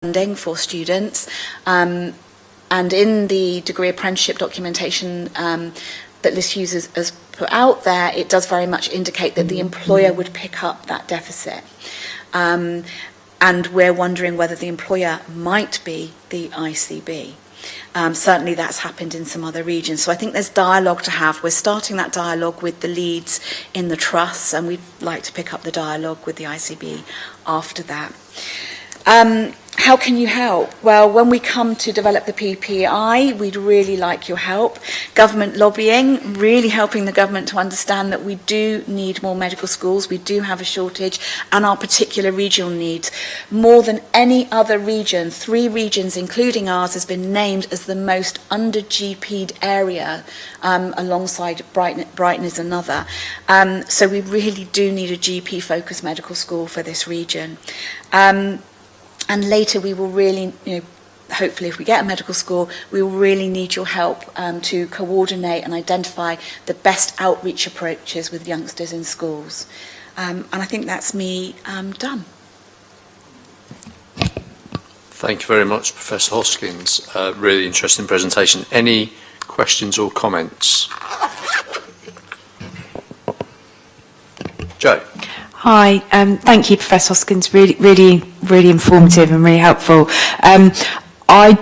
funding for students, and in the degree apprenticeship documentation that Liz Hughes has put out there, it does very much indicate that the employer would pick up that deficit. And we're wondering whether the employer might be the ICB. Certainly that's happened in some other regions. So I think there's dialogue to have. We're starting that dialogue with the leads in the trusts, and we'd like to pick up the dialogue with the ICB after that. How can you help? Well, when we come to develop the PPI, we'd really like your help. Government lobbying, really helping the government to understand that we do need more medical schools, we do have a shortage, and our particular regional needs. More than any other region, 3 regions, including ours, has been named as the most under-GP'd area, alongside Brighton is another. So we really do need a GP-focused medical school for this region. And later we will really, hopefully if we get a medical school, we will really need your help to coordinate and identify the best outreach approaches with youngsters in schools. And I think that's me done. Thank you very much, Professor Hoskins. Really interesting presentation. Any questions or comments? Joe. Hi, thank you, Professor Hoskins. Really informative and really helpful. I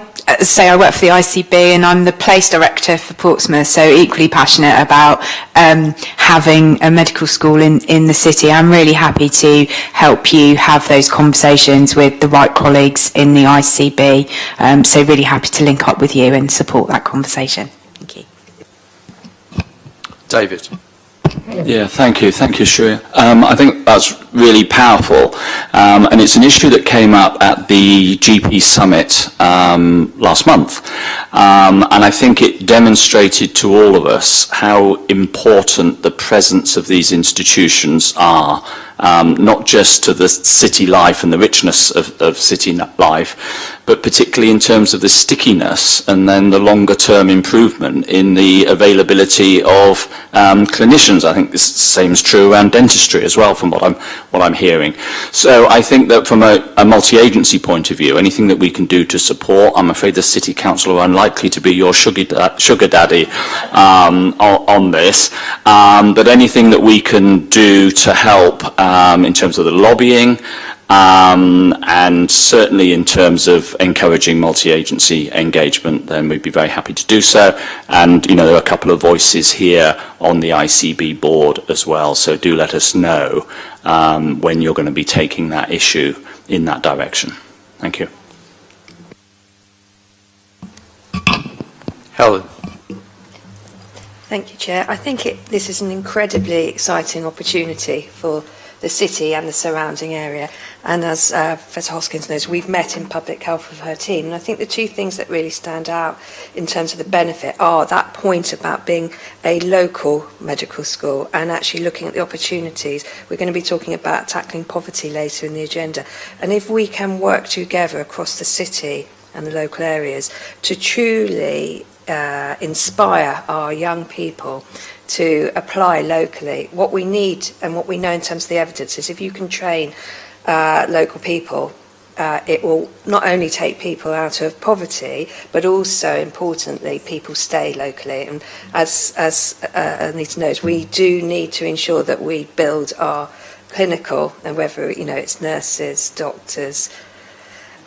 work for the ICB and I'm the place director for Portsmouth, so equally passionate about having a medical school in the city. I'm really happy to help you have those conversations with the right colleagues in the ICB. So really happy to link up with you and support that conversation. Thank you. David. Yeah, thank you, Shreya. I think that's really powerful, and it's an issue that came up at the GP Summit last month, and I think it demonstrated to all of us how important the presence of these institutions are, not just to the city life and the richness of city life, but particularly in terms of the stickiness and then the longer term improvement in the availability of clinicians. I think the same is true around dentistry as well, from what I'm hearing. So I think that from a multi-agency point of view, anything that we can do to support, I'm afraid the City Council are unlikely to be your sugar daddy on this, but anything that we can do to help in terms of the lobbying, and certainly in terms of encouraging multi-agency engagement, then we'd be very happy to do so. And there are a couple of voices here on the ICB board as well, so do let us know when you're going to be taking that issue in that direction. Thank you. Helen. Thank you, Chair. I think this is an incredibly exciting opportunity for the city and the surrounding area. And as Professor Hoskins knows, we've met in public health with her team. And I think the 2 things that really stand out in terms of the benefit are that point about being a local medical school and actually looking at the opportunities. We're going to be talking about tackling poverty later in the agenda. And if we can work together across the city and the local areas to truly inspire our young people to apply locally, what we need and what we know in terms of the evidence is if you can train local people, it will not only take people out of poverty, but also, importantly, people stay locally. And as Anita knows, we do need to ensure that we build our clinical, and whether it's nurses, doctors,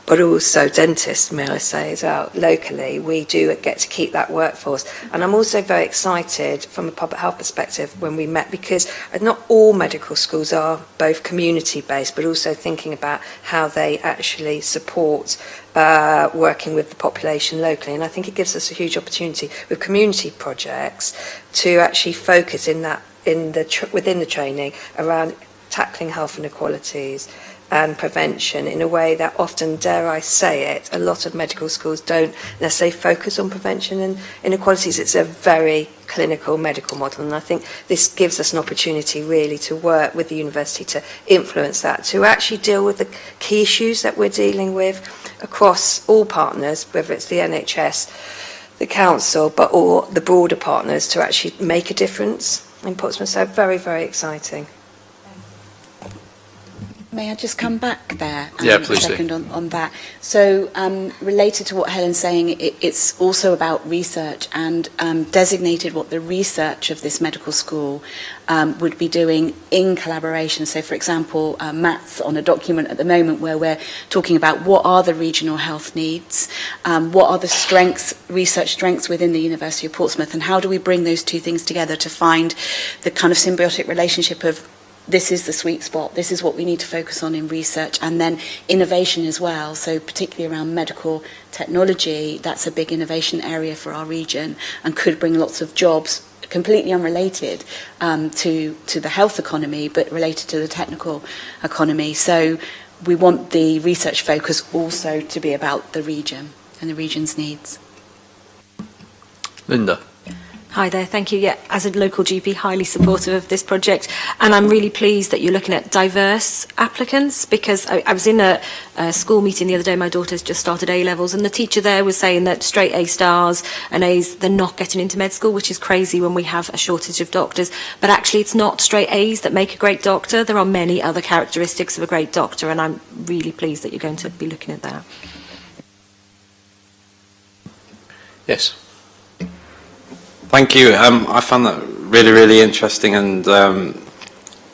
but also dentists, may I say, as well, locally, we do get to keep that workforce. And I'm also very excited from a public health perspective when we met, because not all medical schools are both community-based, but also thinking about how they actually support working with the population locally. And I think it gives us a huge opportunity with community projects to actually focus within the training around tackling health inequalities and prevention in a way that often, dare I say it, a lot of medical schools don't necessarily focus on prevention and inequalities. It's a very clinical medical model, and I think this gives us an opportunity really to work with the university to influence that, to actually deal with the key issues that we're dealing with across all partners, whether it's the NHS, the council, but all the broader partners, to actually make a difference in Portsmouth. So very, very exciting. May I just come back there Yeah, a please do. second on that? So related to what Helen's saying, it's also about research, and designated what the research of this medical school would be doing in collaboration. So, for example, Matt's on a document at the moment where we're talking about what are the regional health needs, what are the strengths, research strengths within the University of Portsmouth, and how do we bring those two things together to find the kind of symbiotic relationship of this is the sweet spot, this is what we need to focus on in research, and then innovation as well. So particularly around medical technology, that's a big innovation area for our region and could bring lots of jobs completely unrelated to the health economy, but related to the technical economy. So we want the research focus also to be about the region and the region's needs. Linda. Hi there, thank you. Yeah, as a local GP, highly supportive of this project, and I'm really pleased that you're looking at diverse applicants, because I was in a school meeting the other day. My daughter's just started A-levels, and the teacher there was saying that straight A stars and A's, they're not getting into med school, which is crazy when we have a shortage of doctors. But actually, it's not straight A's that make a great doctor. There are many other characteristics of a great doctor, and I'm really pleased that you're going to be looking at that. Yes. Thank you. I found that really, really interesting and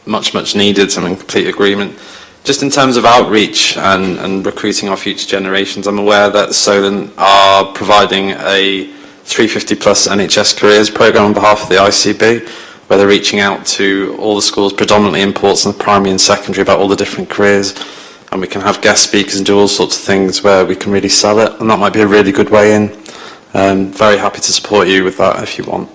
much needed. I'm in complete agreement. Just in terms of outreach and recruiting our future generations, I'm aware that Solent are providing a 350 plus NHS careers programme on behalf of the ICB, where they're reaching out to all the schools, predominantly in Portsmouth, primary and secondary, about all the different careers. And we can have guest speakers and do all sorts of things where we can really sell it. And that might be a really good way in. Very happy to support you with that if you want.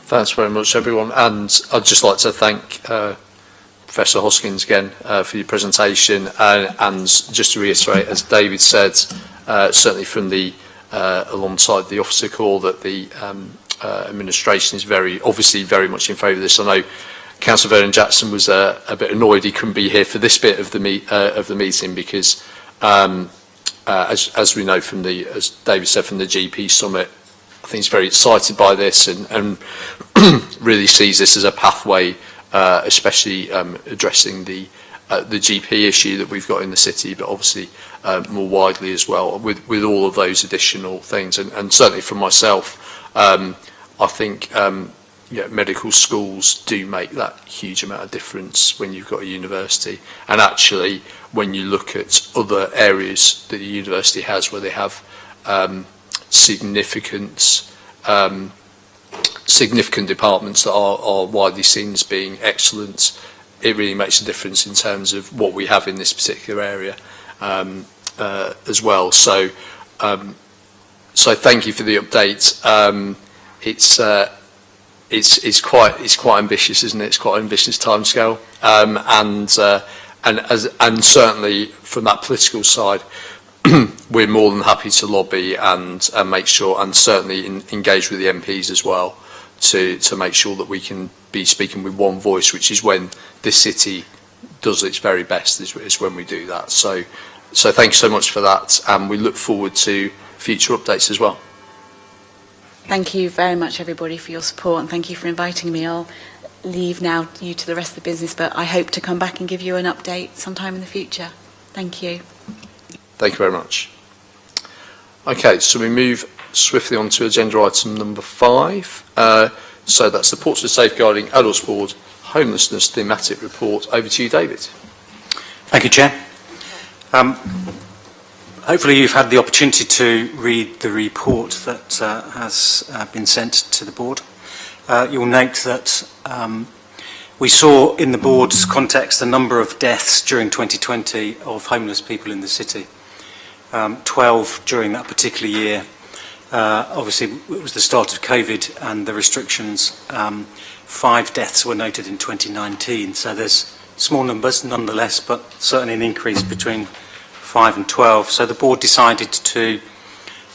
Thanks very much, everyone. And I'd just like to thank Professor Hoskins again for your presentation. And just to reiterate, as David said, certainly from the alongside the officer call, that the administration is obviously very much in favour of this. I know Councillor Vernon Jackson was a bit annoyed he couldn't be here for this bit of the meeting because, as we know from as David said, from the GP summit, I think he's very excited by this and really sees this as a pathway, especially addressing the GP issue that we've got in the city, but obviously more widely as well with all of those additional things. And certainly for myself, I think. Medical schools do make that huge amount of difference when you've got a university. And actually, when you look at other areas that the university has where they have significant departments that are widely seen as being excellent, it really makes a difference in terms of what we have in this particular area as well. So thank you for the update. It's quite ambitious, isn't it? It's quite an ambitious timescale, and certainly from that political side, we're more than happy to lobby and make sure, and certainly engage with the MPs as well, to make sure that we can be speaking with one voice, which is when this city does its very best, is when we do that. So thank you so much for that, and we look forward to future updates as well. Thank you very much, everybody, for your support, and thank you for inviting me. I'll leave now you to the rest of the business, but I hope to come back and give you an update sometime in the future. Thank you. Thank you very much. Okay, so we move swiftly on to agenda item number 5. So that's the Portsmouth Safeguarding Adults Board Homelessness Thematic Report. Over to you, David. Thank you, Chair. Hopefully you've had the opportunity to read the report that has been sent to the board. You'll note that we saw in the board's context a number of deaths during 2020 of homeless people in the city. 12 during that particular year. Obviously it was the start of COVID and the restrictions. 5 deaths were noted in 2019, so there's small numbers nonetheless, but certainly an increase between 5 and 12. So the board decided to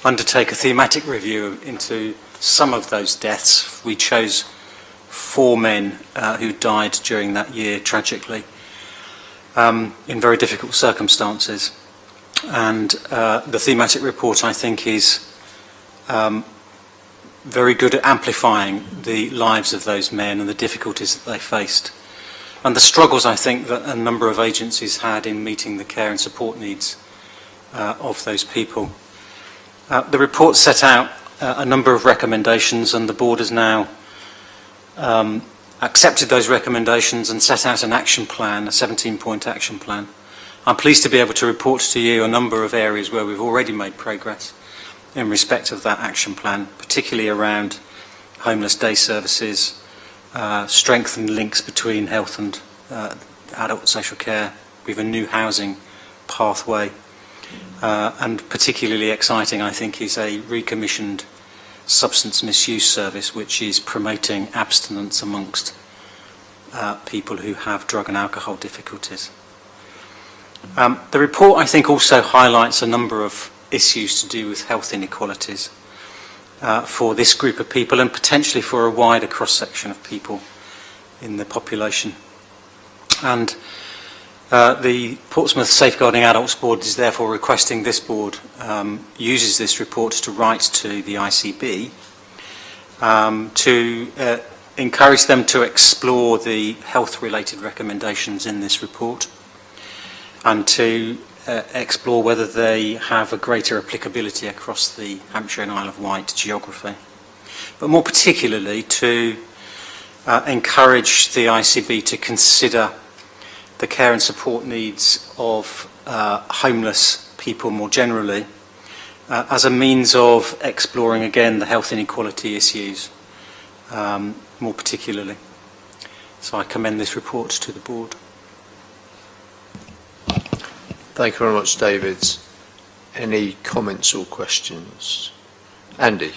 undertake a thematic review into some of those deaths. We chose 4 men who died during that year tragically in very difficult circumstances. And the thematic report, I think, is very good at amplifying the lives of those men and the difficulties that they faced, and the struggles, I think, that a number of agencies had in meeting the care and support needs of those people. The report set out a number of recommendations, and the board has now accepted those recommendations and set out an action plan, a 17-point action plan. I'm pleased to be able to report to you a number of areas where we've already made progress in respect of that action plan, particularly around homeless day services, strengthened links between health and adult social care. We have a new housing pathway, and particularly exciting, I think, is a recommissioned substance misuse service which is promoting abstinence amongst people who have drug and alcohol difficulties. The report, I think, also highlights a number of issues to do with health inequalities for this group of people, and potentially for a wider cross-section of people in the population. And the Portsmouth Safeguarding Adults Board is therefore requesting this board uses this report to write to the ICB to encourage them to explore the health-related recommendations in this report, and to explore whether they have a greater applicability across the Hampshire and Isle of Wight geography. But more particularly to encourage the ICB to consider the care and support needs of homeless people more generally as a means of exploring again the health inequality issues more particularly. So I commend this report to the board. Thank you very much, David. Any comments or questions? Andy.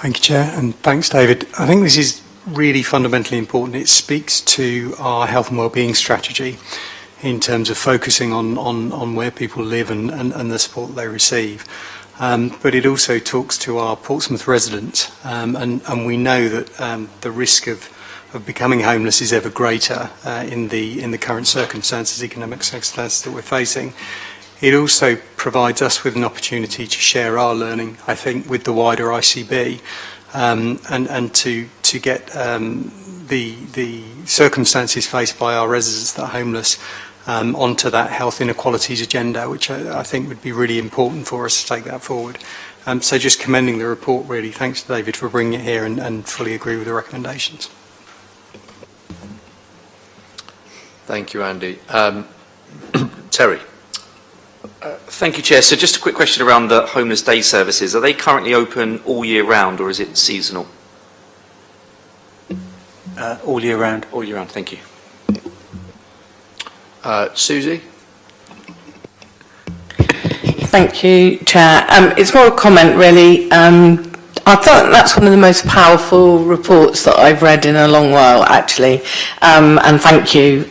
Thank you, Chair, and thanks, David. I think this is really fundamentally important. It speaks to our health and wellbeing strategy in terms of focusing on where people live and the support they receive. But it also talks to our Portsmouth residents, and we know that the risk of becoming homeless is ever greater in the current circumstances, economic circumstances that we're facing. It also provides us with an opportunity to share our learning, I think, with the wider ICB, and to get the circumstances faced by our residents that are homeless onto that health inequalities agenda, which I think would be really important for us to take that forward. So just commending the report, really. Thanks, David, for bringing it here, and fully agree with the recommendations. Thank you, Andy. Terry. Thank you, Chair. So just a quick question around the homeless day services. Are they currently open all year round, or is it seasonal? All year round. All year round, thank you. Susie? Thank you, Chair. It's more a comment, really. I thought that's one of the most powerful reports that I've read in a long while, actually. And thank you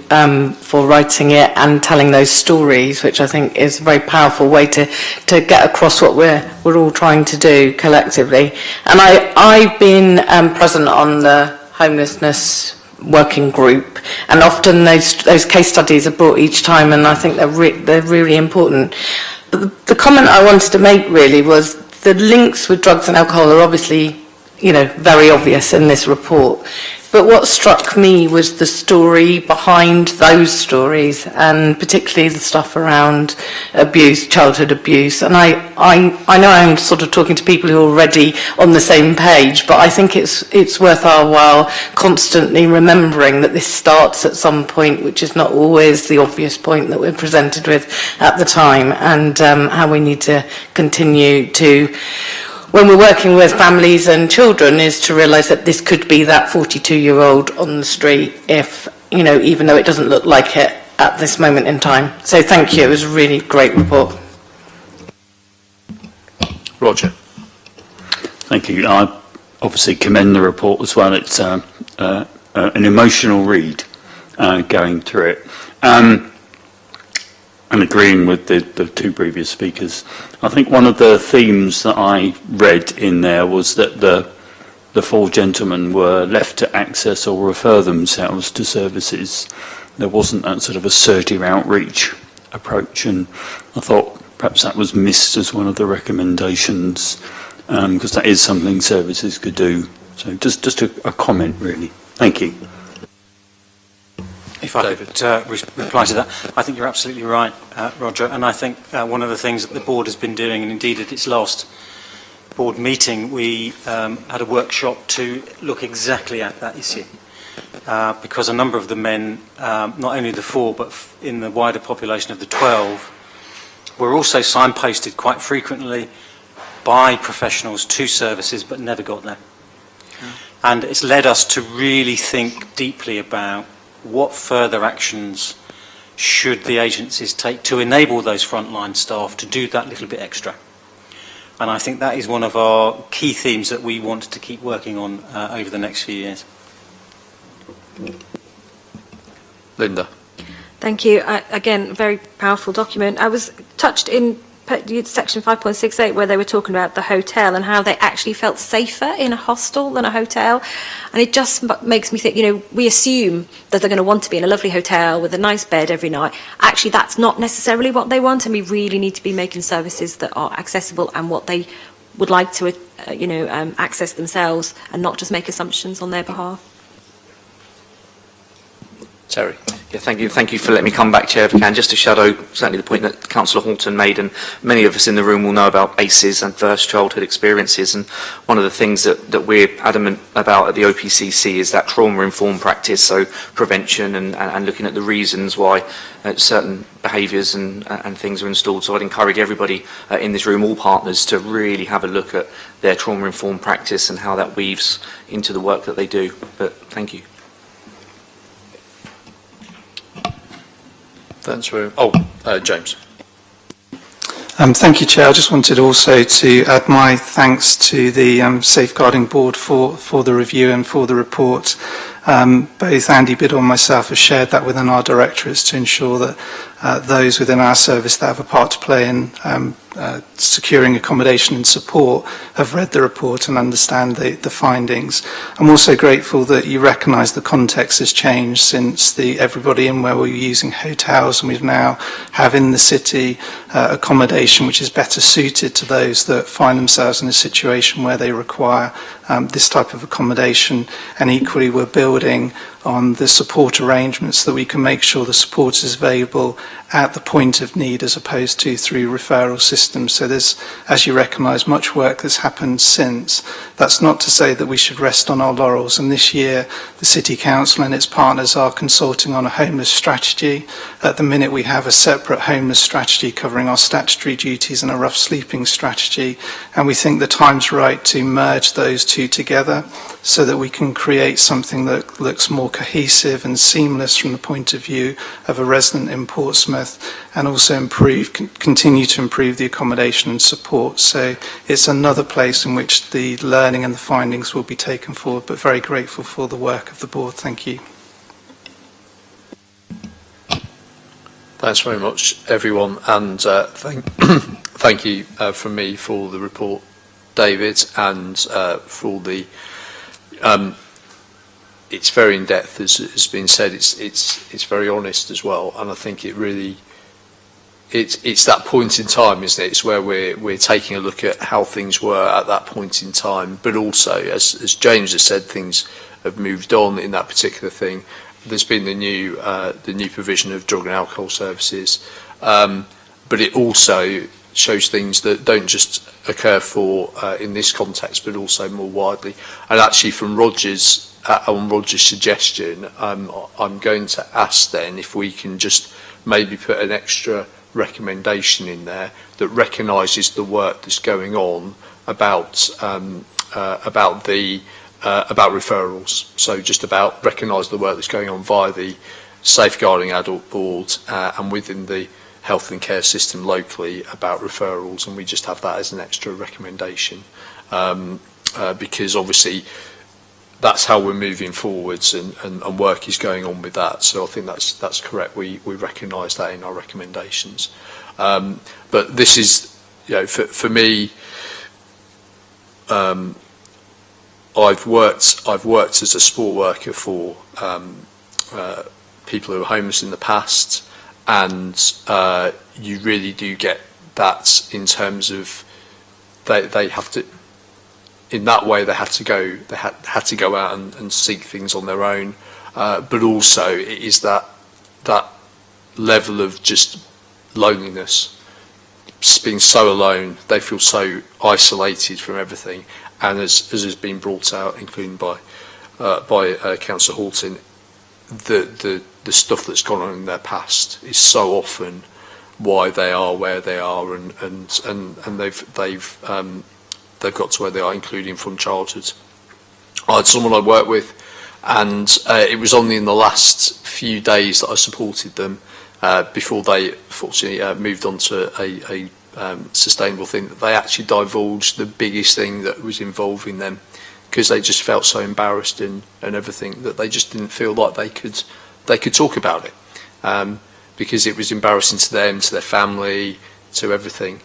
for writing it and telling those stories, which I think is a very powerful way to get across what we're all trying to do collectively. And I've been present on the homelessness working group, and often those case studies are brought each time, and I think they're really important. But the comment I wanted to make really was the links with drugs and alcohol are obviously, very obvious in this report. But what struck me was the story behind those stories, and particularly the stuff around abuse, childhood abuse. And I know I'm sort of talking to people who are already on the same page, but I think it's worth our while constantly remembering that this starts at some point, which is not always the obvious point that we're presented with at the time, and how we need to continue to, when we're working with families and children, is to realise that this could be that 42-year-old on the street if, even though it doesn't look like it at this moment in time. So thank you, it was a really great report. Roger. Thank you. I obviously commend the report as well. It's an emotional read going through it. And agreeing with the two previous speakers, I think one of the themes that I read in there was that the four gentlemen were left to access or refer themselves to services. There wasn't that sort of assertive outreach approach, and I thought perhaps that was missed as one of the recommendations, because that is something services could do. So just a comment, really. Thank you. If I could reply to that, I think you're absolutely right, Roger, and I think one of the things that the board has been doing, and indeed at its last board meeting, we had a workshop to look exactly at that issue, because a number of the men, not only the 4, but in the wider population of the 12, were also signposted quite frequently by professionals to services, but never got there. And it's led us to really think deeply about what further actions should the agencies take to enable those frontline staff to do that little bit extra. And I think that is one of our key themes that we want to keep working on over the next few years. Linda. Thank you. Again, very powerful document. I was touched in section 5.68 where they were talking about the hotel and how they actually felt safer in a hostel than a hotel. And it just makes me think, you know, we assume that they're going to want to be in a lovely hotel with a nice bed every night. Actually, that's not necessarily what they want, and we really need to be making services that are accessible and what they would like to, access themselves, and not just make assumptions on their behalf. Terry. Yeah, thank you for letting me come back, Chair, if I can, just to shadow certainly the point that Councillor Horton made, and many of us in the room will know about ACEs, adverse childhood experiences, and one of the things that we're adamant about at the OPCC is that trauma-informed practice, so prevention and looking at the reasons why certain behaviours and things are installed. So I'd encourage everybody in this room, all partners, to really have a look at their trauma-informed practice and how that weaves into the work that they do. But thank you. Thanks very James. Thank you, Chair. I just wanted also to add my thanks to the Safeguarding Board for the review and for the report. Both Andy Biddle and myself have shared that within our directorates to ensure that those within our service that have a part to play in securing accommodation and support have read the report and understand the findings. I'm also grateful that you recognise the context has changed since everybody in where we were using hotels, and we now have in the city accommodation which is better suited to those that find themselves in a situation where they require this type of accommodation. And equally, we're building on the support arrangements that we can make sure the support is available at the point of need as opposed to through referral systems. So there's, as you recognise, much work that's happened since. That's not to say that we should rest on our laurels, and this year the City Council and its partners are consulting on a homeless strategy. At the minute we have a separate homeless strategy covering our statutory duties and a rough sleeping strategy, and we think the time's right to merge those two together so that we can create something that looks more cohesive and seamless from the point of view of a resident in Portsmouth, and also continue to improve the accommodation and support. So it's another place in which the learning and the findings will be taken forward, but very grateful for the work of the board. Thank you. Thanks very much, everyone, and thank you from me for the report, David, and for the it's very in depth, as has been said. It's very honest as well, and I think it really it's that point in time, isn't it? It's where we're taking a look at how things were at that point in time, but also, as James has said, things have moved on in that particular thing. There's been the new provision of drug and alcohol services, but it also shows things that don't just occur in this context, but also more widely. And actually, from Roger's suggestion, I'm going to ask then if we can just maybe put an extra recommendation in there that recognises the work that's going on about referrals. So just about recognise the work that's going on via the Safeguarding Adult Board and within the health and care system locally about referrals, and we just have that as an extra recommendation because obviously that's how we're moving forwards, and work is going on with that. So I think that's correct. We recognise that in our recommendations. But this is, for me, I've worked as a sport worker for people who are homeless in the past, and you really do get that in terms of they have to, in that way they had to go out and seek things on their own, but also it is that level of just loneliness, being so alone, they feel so isolated from everything, and as has been brought out, including by Councillor Horton, the stuff that's gone on in their past is so often why they are where they are, and they've got to where they are, including from childhood. I had someone I worked with, and it was only in the last few days that I supported them before they fortunately moved on to a sustainable thing, that they actually divulged the biggest thing that was involving them, because they just felt so embarrassed and everything, that they just didn't feel like they could talk about it, because it was embarrassing to them, to their family, to everything.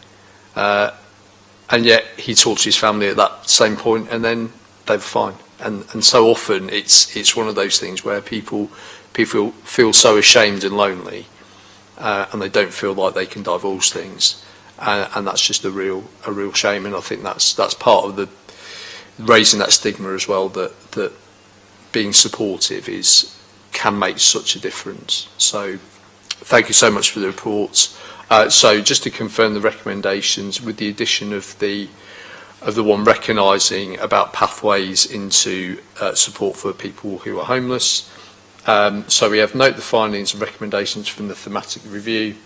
And yet he talked to his family at that same point, and then they were fine. And so often it's one of those things where people feel so ashamed and lonely, and they don't feel like they can divulge things, and that's just a real shame. And I think that's part of the raising that stigma as well, that being supportive can make such a difference. So thank you so much for the reports. So just to confirm the recommendations, with the addition of the one recognising about pathways into support for people who are homeless. So we have note the findings and recommendations from the thematic review,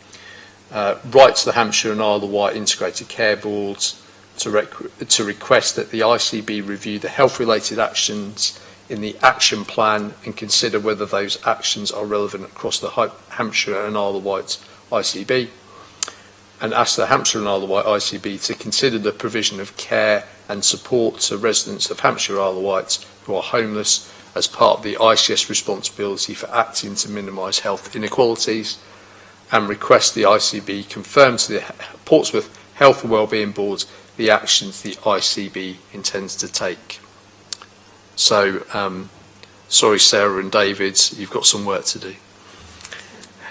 write to the Hampshire and Isle of Wight Integrated Care Boards to request that the ICB review the health-related actions in the action plan and consider whether those actions are relevant across the Hampshire and Isle of Wight ICB, and ask the Hampshire and Isle of Wight ICB to consider the provision of care and support to residents of Hampshire and Isle of Wight who are homeless as part of the ICS responsibility for acting to minimise health inequalities, and request the ICB confirm to the Portsmouth Health and Wellbeing Board the actions the ICB intends to take. So, sorry Sarah and David, you've got some work to do.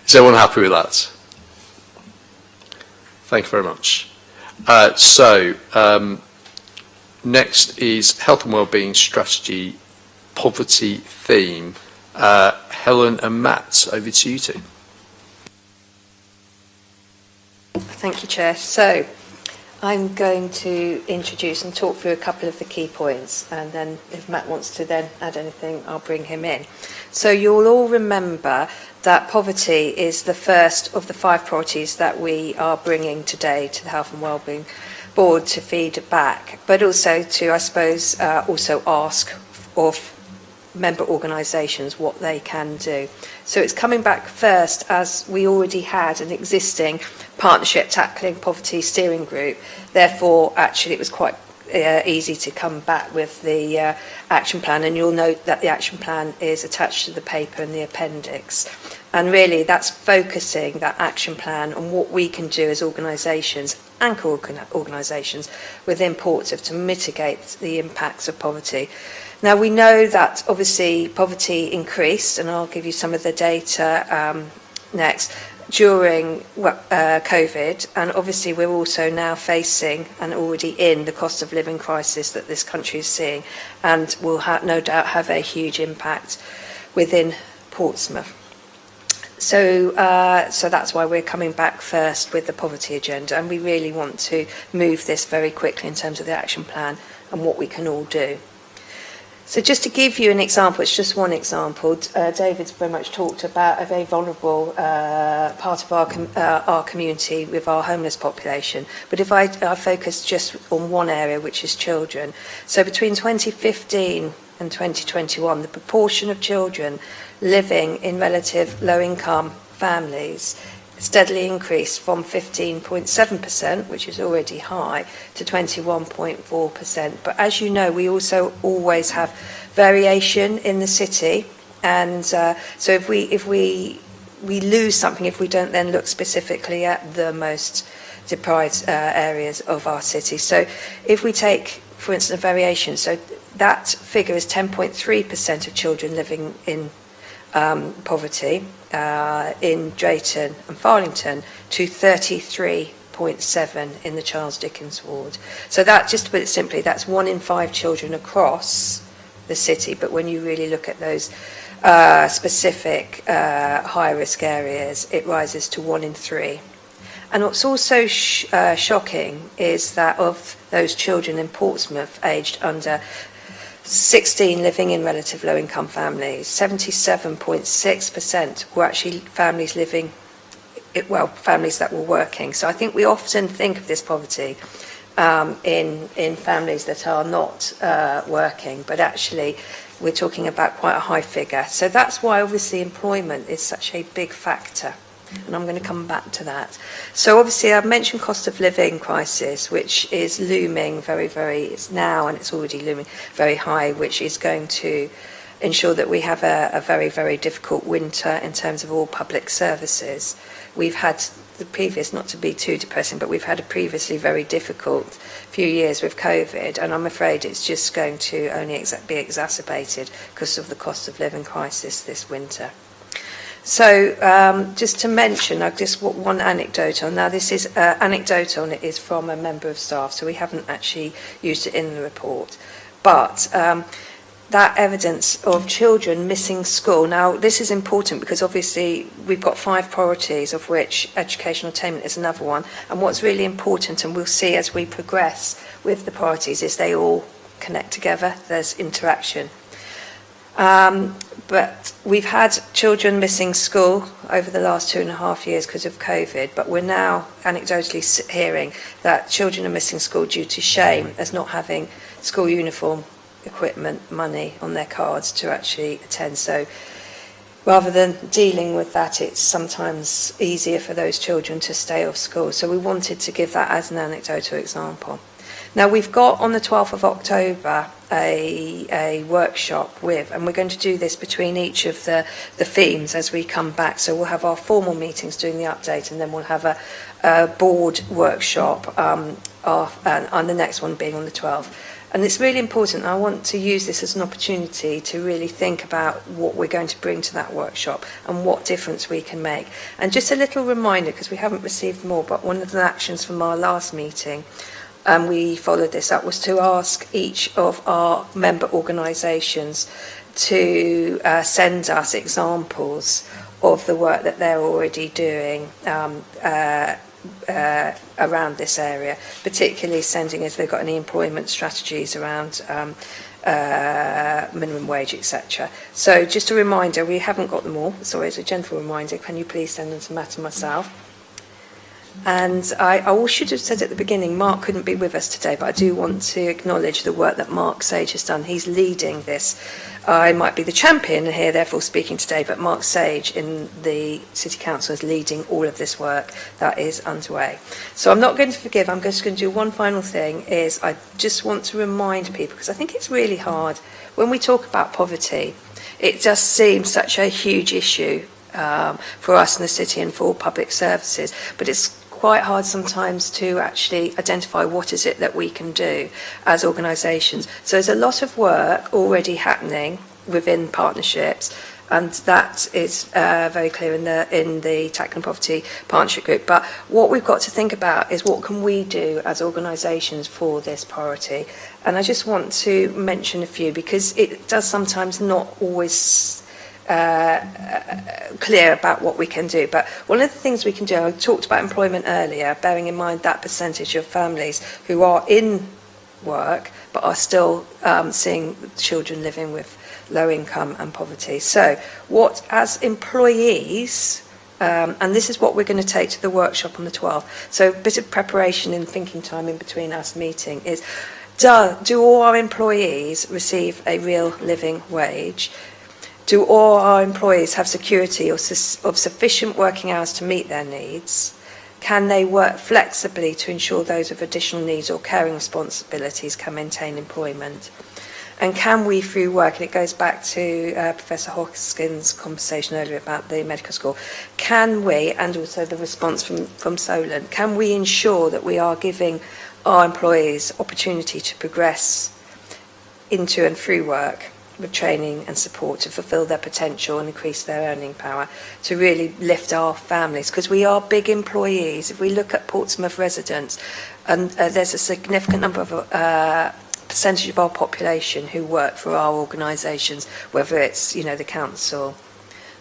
Is everyone happy with that? Thank you very much. Next is Health and Wellbeing Strategy Poverty Theme. Helen and Matt, over to you two. Thank you, Chair. So I'm going to introduce and talk through a couple of the key points, and then if Matt wants to then add anything, I'll bring him in. So you'll all remember that poverty is the first of the 5 priorities that we are bringing today to the Health and Wellbeing Board to feed back, but also to, I suppose, also ask of member organisations what they can do. So it's coming back first, as we already had an existing partnership tackling poverty steering group. Therefore, actually, it was quite easy to come back with the action plan, and you'll note that the action plan is attached to the paper in the appendix. And really, that's focusing that action plan on what we can do as organisations, anchor organisations, within Portsmouth to mitigate the impacts of poverty. Now, we know that obviously poverty increased, and I'll give you some of the data next, during COVID, and obviously we're also now facing and already in the cost of living crisis that this country is seeing, and will no doubt have a huge impact within Portsmouth. So that's why we're coming back first with the poverty agenda, and we really want to move this very quickly in terms of the action plan and what we can all do. So just to give you an example, it's just one example. David's very much talked about a very vulnerable part of our community with our homeless population. But if I focus just on one area, which is children. So between 2015 and 2021, the proportion of children living in relative low-income families steadily increased from 15.7%, which is already high, to 21.4%. But as you know, we also always have variation in the city, and so if we lose something if we don't then look specifically at the most deprived areas of our city. So if we take, for instance, a variation, so that figure is 10.3% of children living in poverty in Drayton and Farlington, to 33.6% 27.7 in the Charles Dickens ward. So that, just to put it simply, that's 1 in 5 children across the city, but when you really look at those specific high-risk areas, it rises to 1 in 3. And what's also shocking is that of those children in Portsmouth aged under 16 living in relative low-income families, 77.6% were actually families living, families that were working. So I think we often think of this poverty in families that are not working, but actually we're talking about quite a high figure. So that's why obviously employment is such a big factor. And I'm going to come back to that. So obviously I've mentioned cost of living crisis, which is looming it's now and it's already looming very high, which is going to ensure that we have a very, very difficult winter in terms of all public services. We've had the previous, not to be too depressing, but we've had a previously very difficult few years with COVID, and I'm afraid it's just going to only be exacerbated because of the cost of living crisis this winter. So just to mention, I've just got one anecdote on. Now this is anecdotal and it is from a member of staff, so we haven't actually used it in the report. But that evidence of children missing school. Now this is important because obviously we've got 5 priorities, of which educational attainment is another one. And what's really important, and we'll see as we progress with the priorities, is they all connect together. There's interaction. But we've had children missing school over the last 2.5 years because of COVID, but we're now anecdotally hearing that children are missing school due to shame as not having school uniform, equipment, money on their cards to actually attend. So rather than dealing with that, it's sometimes easier for those children to stay off school. So we wanted to give that as an anecdotal example. Now we've got on the 12th of October a workshop with, and we're going to do this between each of the themes as we come back. So we'll have our formal meetings doing the update, and then we'll have a board workshop, and the next one being on the 12th. And it's really important. I want to use this as an opportunity to really think about what we're going to bring to that workshop and what difference we can make. And just a little reminder, because we haven't received more, but one of the actions from our last meeting, and we followed this up, was to ask each of our member organisations to send us examples of the work that they're already doing around this area, particularly sending if they've got any employment strategies around minimum wage, etc. So just a reminder, we haven't got them all, so it's a gentle reminder, can you please send them to Matt and myself? And I should have said at the beginning, Mark couldn't be with us today, but I do want to acknowledge the work that Mark Sage has done. He's leading this. I might be the champion here, therefore speaking today, but Mark Sage in the City Council is leading all of this work that is underway. So I'm not going to forgive, I'm just going to do one final thing, is I just want to remind people, because I think it's really hard, when we talk about poverty, it just seems such a huge issue for us in the city and for public services, but it's quite hard sometimes to actually identify what is it that we can do as organisations. So there's a lot of work already happening within partnerships, and that is very clear in the Tackling Poverty Partnership Group. But what we've got to think about is what can we do as organisations for this priority. And I just want to mention a few, because it does sometimes not always clear about what we can do. But one of the things we can do, I talked about employment earlier, bearing in mind that percentage of families who are in work but are still seeing children living with low income and poverty. So what, as employees, and this is what we're going to take to the workshop on the 12th, so a bit of preparation and thinking time in between us meeting is, do all our employees receive a real living wage? Do all our employees have security of sufficient working hours to meet their needs? Can they work flexibly to ensure those with additional needs or caring responsibilities can maintain employment? And can we, through work, and it goes back to Professor Hoskins' conversation earlier about the medical school, can we, and also the response from Solent, can we ensure that we are giving our employees opportunity to progress into and through work? with training and support to fulfil their potential and increase their earning power, to really lift our families, because we are big employees. If we look at Portsmouth residents, and there's a significant number of percentage of our population who work for our organisations, whether it's, you know, the council,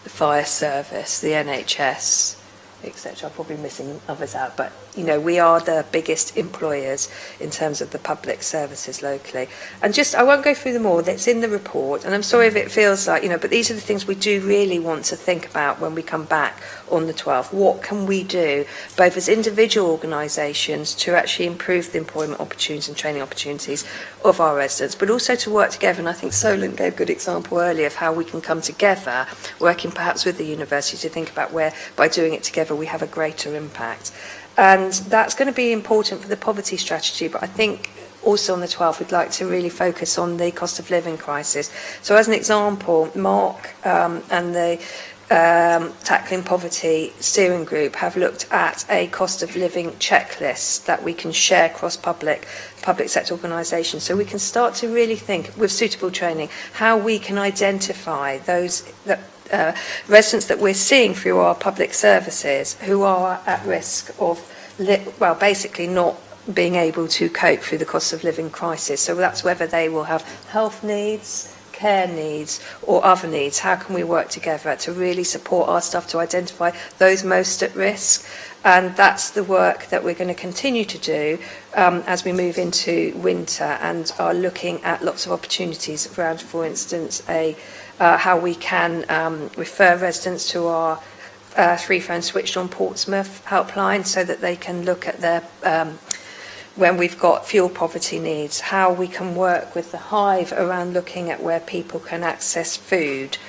the fire service, the NHS, etc. I'm probably missing others out, but you know, we are the biggest employers in terms of the public services locally. And just, I won't go through them all, that's in the report, and I'm sorry if it feels like, you know, but these are the things we do really want to think about when we come back on the 12th. What can we do, both as individual organisations, to actually improve the employment opportunities and training opportunities of our residents, but also to work together. And I think Solent gave a good example earlier of how we can come together, working perhaps with the university, to think about where, by doing it together, we have a greater impact. And that's going to be important for the poverty strategy, but I think also on the 12th we'd like to really focus on the cost of living crisis. So as an example, Mark and the Tackling Poverty Steering Group have looked at a cost of living checklist that we can share across public sector organisations, so we can start to really think, with suitable training, how we can identify those that residents that we're seeing through our public services who are at risk of, basically not being able to cope through the cost of living crisis. So that's whether they will have health needs, care needs, or other needs. How can we work together to really support our staff to identify those most at risk? And that's the work that we're going to continue to do as we move into winter, and are looking at lots of opportunities around, for instance, how we can refer residents to our 3-phone switched on Portsmouth helpline, so that they can look at their when we've got fuel poverty needs, how we can work with the Hive around looking at where people can access food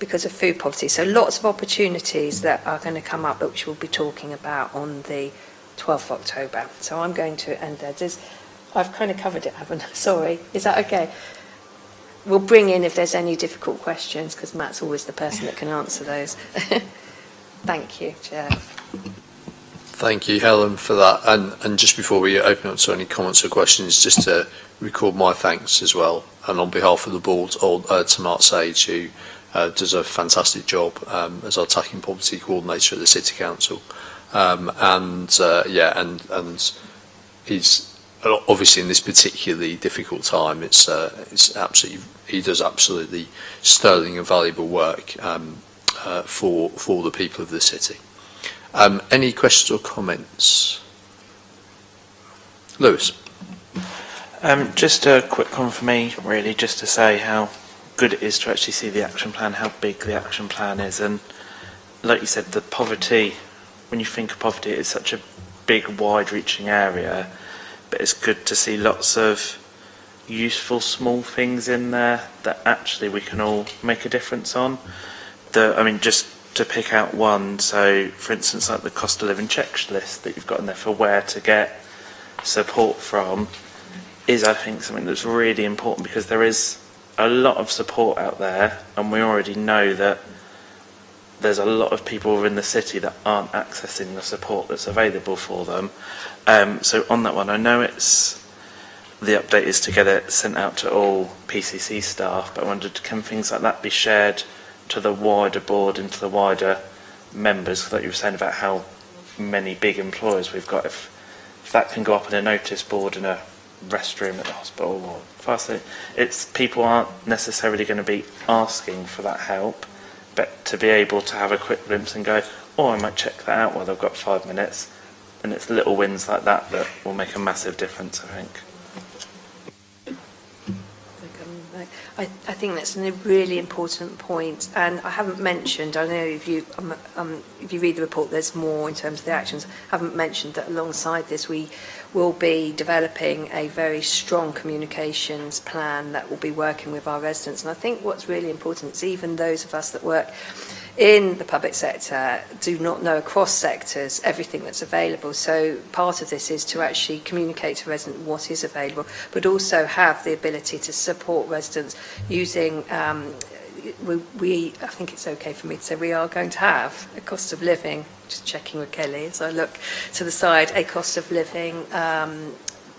because of food poverty. So lots of opportunities that are going to come up, which we'll be talking about on the 12th of October. So I'm going to end there. I've kind of covered it, haven't I? Sorry. Is that okay? We'll bring in if there's any difficult questions, because Matt's always the person that can answer those. Thank you, Chair. Thank you, Helen, for that. And just before we open up to any comments or questions, just to record my thanks as well, and on behalf of the board, to Mark Sage, who does a fantastic job as our Tackling Poverty Coordinator at the City Council. And he's obviously in this particularly difficult time. It's absolutely, he does absolutely sterling and valuable work for the people of the city. Any questions or comments? Lewis. Just a quick one for me, really, just to say how good it is to actually see the action plan, how big the action plan is. And like you said, the poverty, when you think of poverty, it's such a big, wide-reaching area, but it's good to see lots of useful small things in there that actually we can all make a difference on. Just to pick out one, so for instance, like the cost of living checklist that you've got in there for where to get support from is, I think, something that's really important, because there is a lot of support out there, and we already know that there's a lot of people within the city that aren't accessing the support that's available for them. So on that one, I know the update is to get it sent out to all PCC staff, but I wondered, can things like that be shared to the wider board and to the wider members, like you were saying about how many big employers we've got? If that can go up on a notice board in a restroom at the hospital or fast, it's people aren't necessarily going to be asking for that help, but to be able to have a quick glimpse and go, oh, I might check that out while they've got 5 minutes, and it's little wins like that that will make a massive difference, I think. I think that's a really important point, and I haven't mentioned, I know if you read the report there's more in terms of the actions. I haven't mentioned that alongside this we will be developing a very strong communications plan that will be working with our residents. And I think what's really important is even those of us that work in the public sector do not know across sectors everything that's available. So part of this is to actually communicate to residents what is available, but also have the ability to support residents using, I think it's okay for me to say we are going to have a cost of living, just checking with Kelly as I look to the side, a cost of living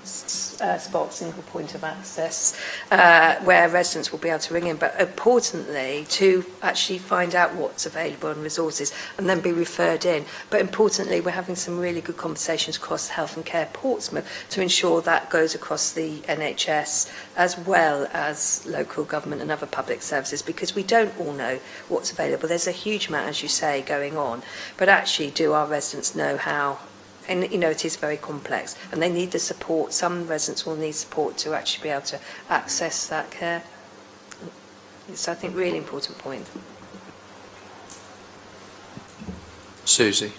spot, single point of access, where residents will be able to ring in, but importantly to actually find out what's available and resources and then be referred in. But importantly, we're having some really good conversations across Health and Care Portsmouth to ensure that goes across the NHS as well as local government and other public services, because we don't all know what's available. There's a huge amount, as you say, going on, but actually do our residents know how? And, you know, it is very complex and they need the support. Some residents will need support to actually be able to access that care. So I think really important point. Susie.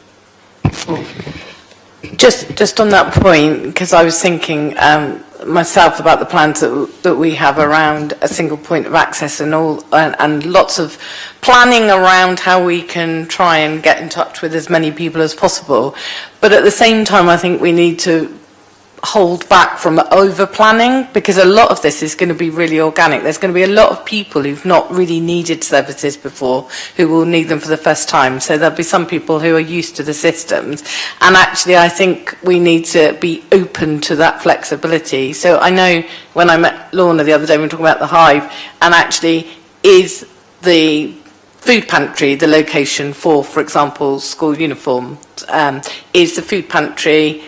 Just on that point, because I was thinking myself about the plans that we have around a single point of access and lots of planning around how we can try and get in touch with as many people as possible. But at the same time, I think we need to hold back from over planning, because a lot of this is going to be really organic. There's going to be a lot of people who've not really needed services before who will need them for the first time. So there'll be some people who are used to the systems, and actually I think we need to be open to that flexibility. So I know when I met Lorna the other day, we were talking about the Hive, and actually is the food pantry the location for example, school uniforms? Is the food pantry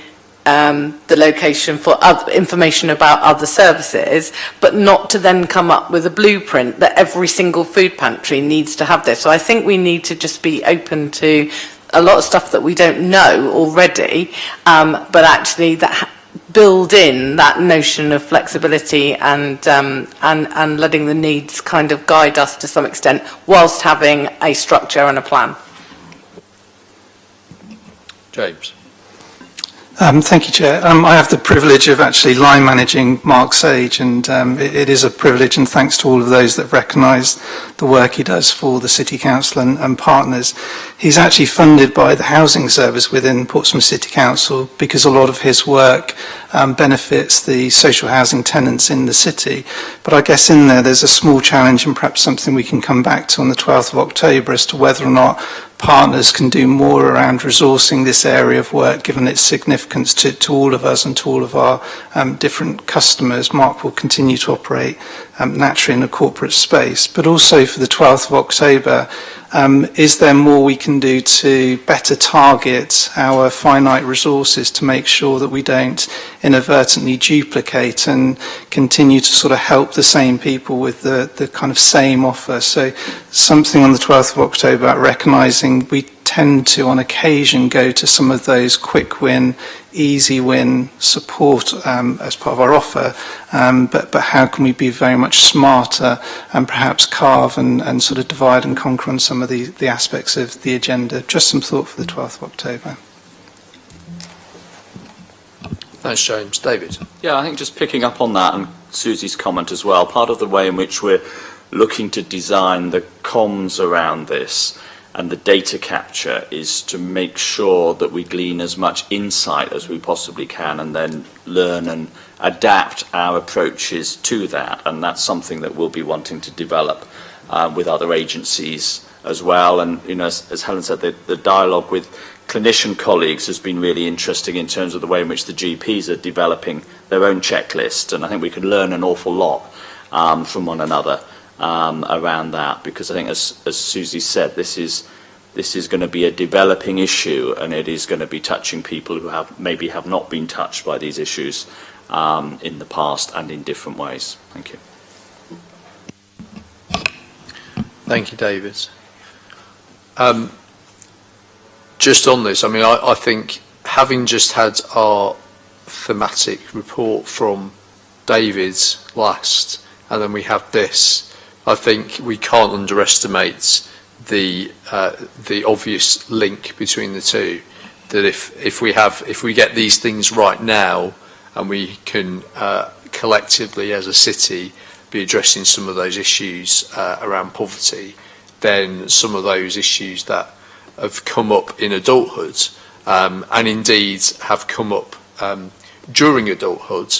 the location for other information about other services, but not to then come up with a blueprint that every single food pantry needs to have this. So I think we need to just be open to a lot of stuff that we don't know already, but actually that build in that notion of flexibility and letting the needs kind of guide us to some extent, whilst having a structure and a plan. James. Thank you, Chair. I have the privilege of actually line managing Mark Sage, and it is a privilege, and thanks to all of those that have recognised the work he does for the City Council and partners. He's actually funded by the Housing Service within Portsmouth City Council, because a lot of his work benefits the social housing tenants in the city. But I guess in there's a small challenge, and perhaps something we can come back to on the 12th of October as to whether or not partners can do more around resourcing this area of work, given its significance to all of us and to all of our different customers. Mark will continue to operate naturally in a corporate space, but also for the 12th of October, is there more we can do to better target our finite resources to make sure that we don't inadvertently duplicate and continue to sort of help the same people with the kind of same offer? So something on the 12th of October about recognising we tend to on occasion go to some of those quick win, easy win support as part of our offer, but how can we be very much smarter and perhaps carve and sort of divide and conquer on some of the aspects of the agenda? Just some thought for the 12th of October. Thanks, James. David? Yeah, I think just picking up on that and Susie's comment as well, part of the way in which we're looking to design the comms around this and the data capture is to make sure that we glean as much insight as we possibly can and then learn and adapt our approaches to that. And that's something that we'll be wanting to develop with other agencies as well. And, you know, as Helen said, the dialogue with clinician colleagues has been really interesting in terms of the way in which the GPs are developing their own checklist. And I think we can learn an awful lot from one another around that, because I think, as Susie said, this is going to be a developing issue, and it is going to be touching people who maybe have not been touched by these issues in the past and in different ways. Thank you. Thank you, David. Just on this, I mean, I think having just had our thematic report from David's last, and then we have this, I think we can't underestimate the obvious link between the two. That if we get these things right now, and we can collectively as a city be addressing some of those issues around poverty, then some of those issues that have come up in adulthood and indeed have come up during adulthood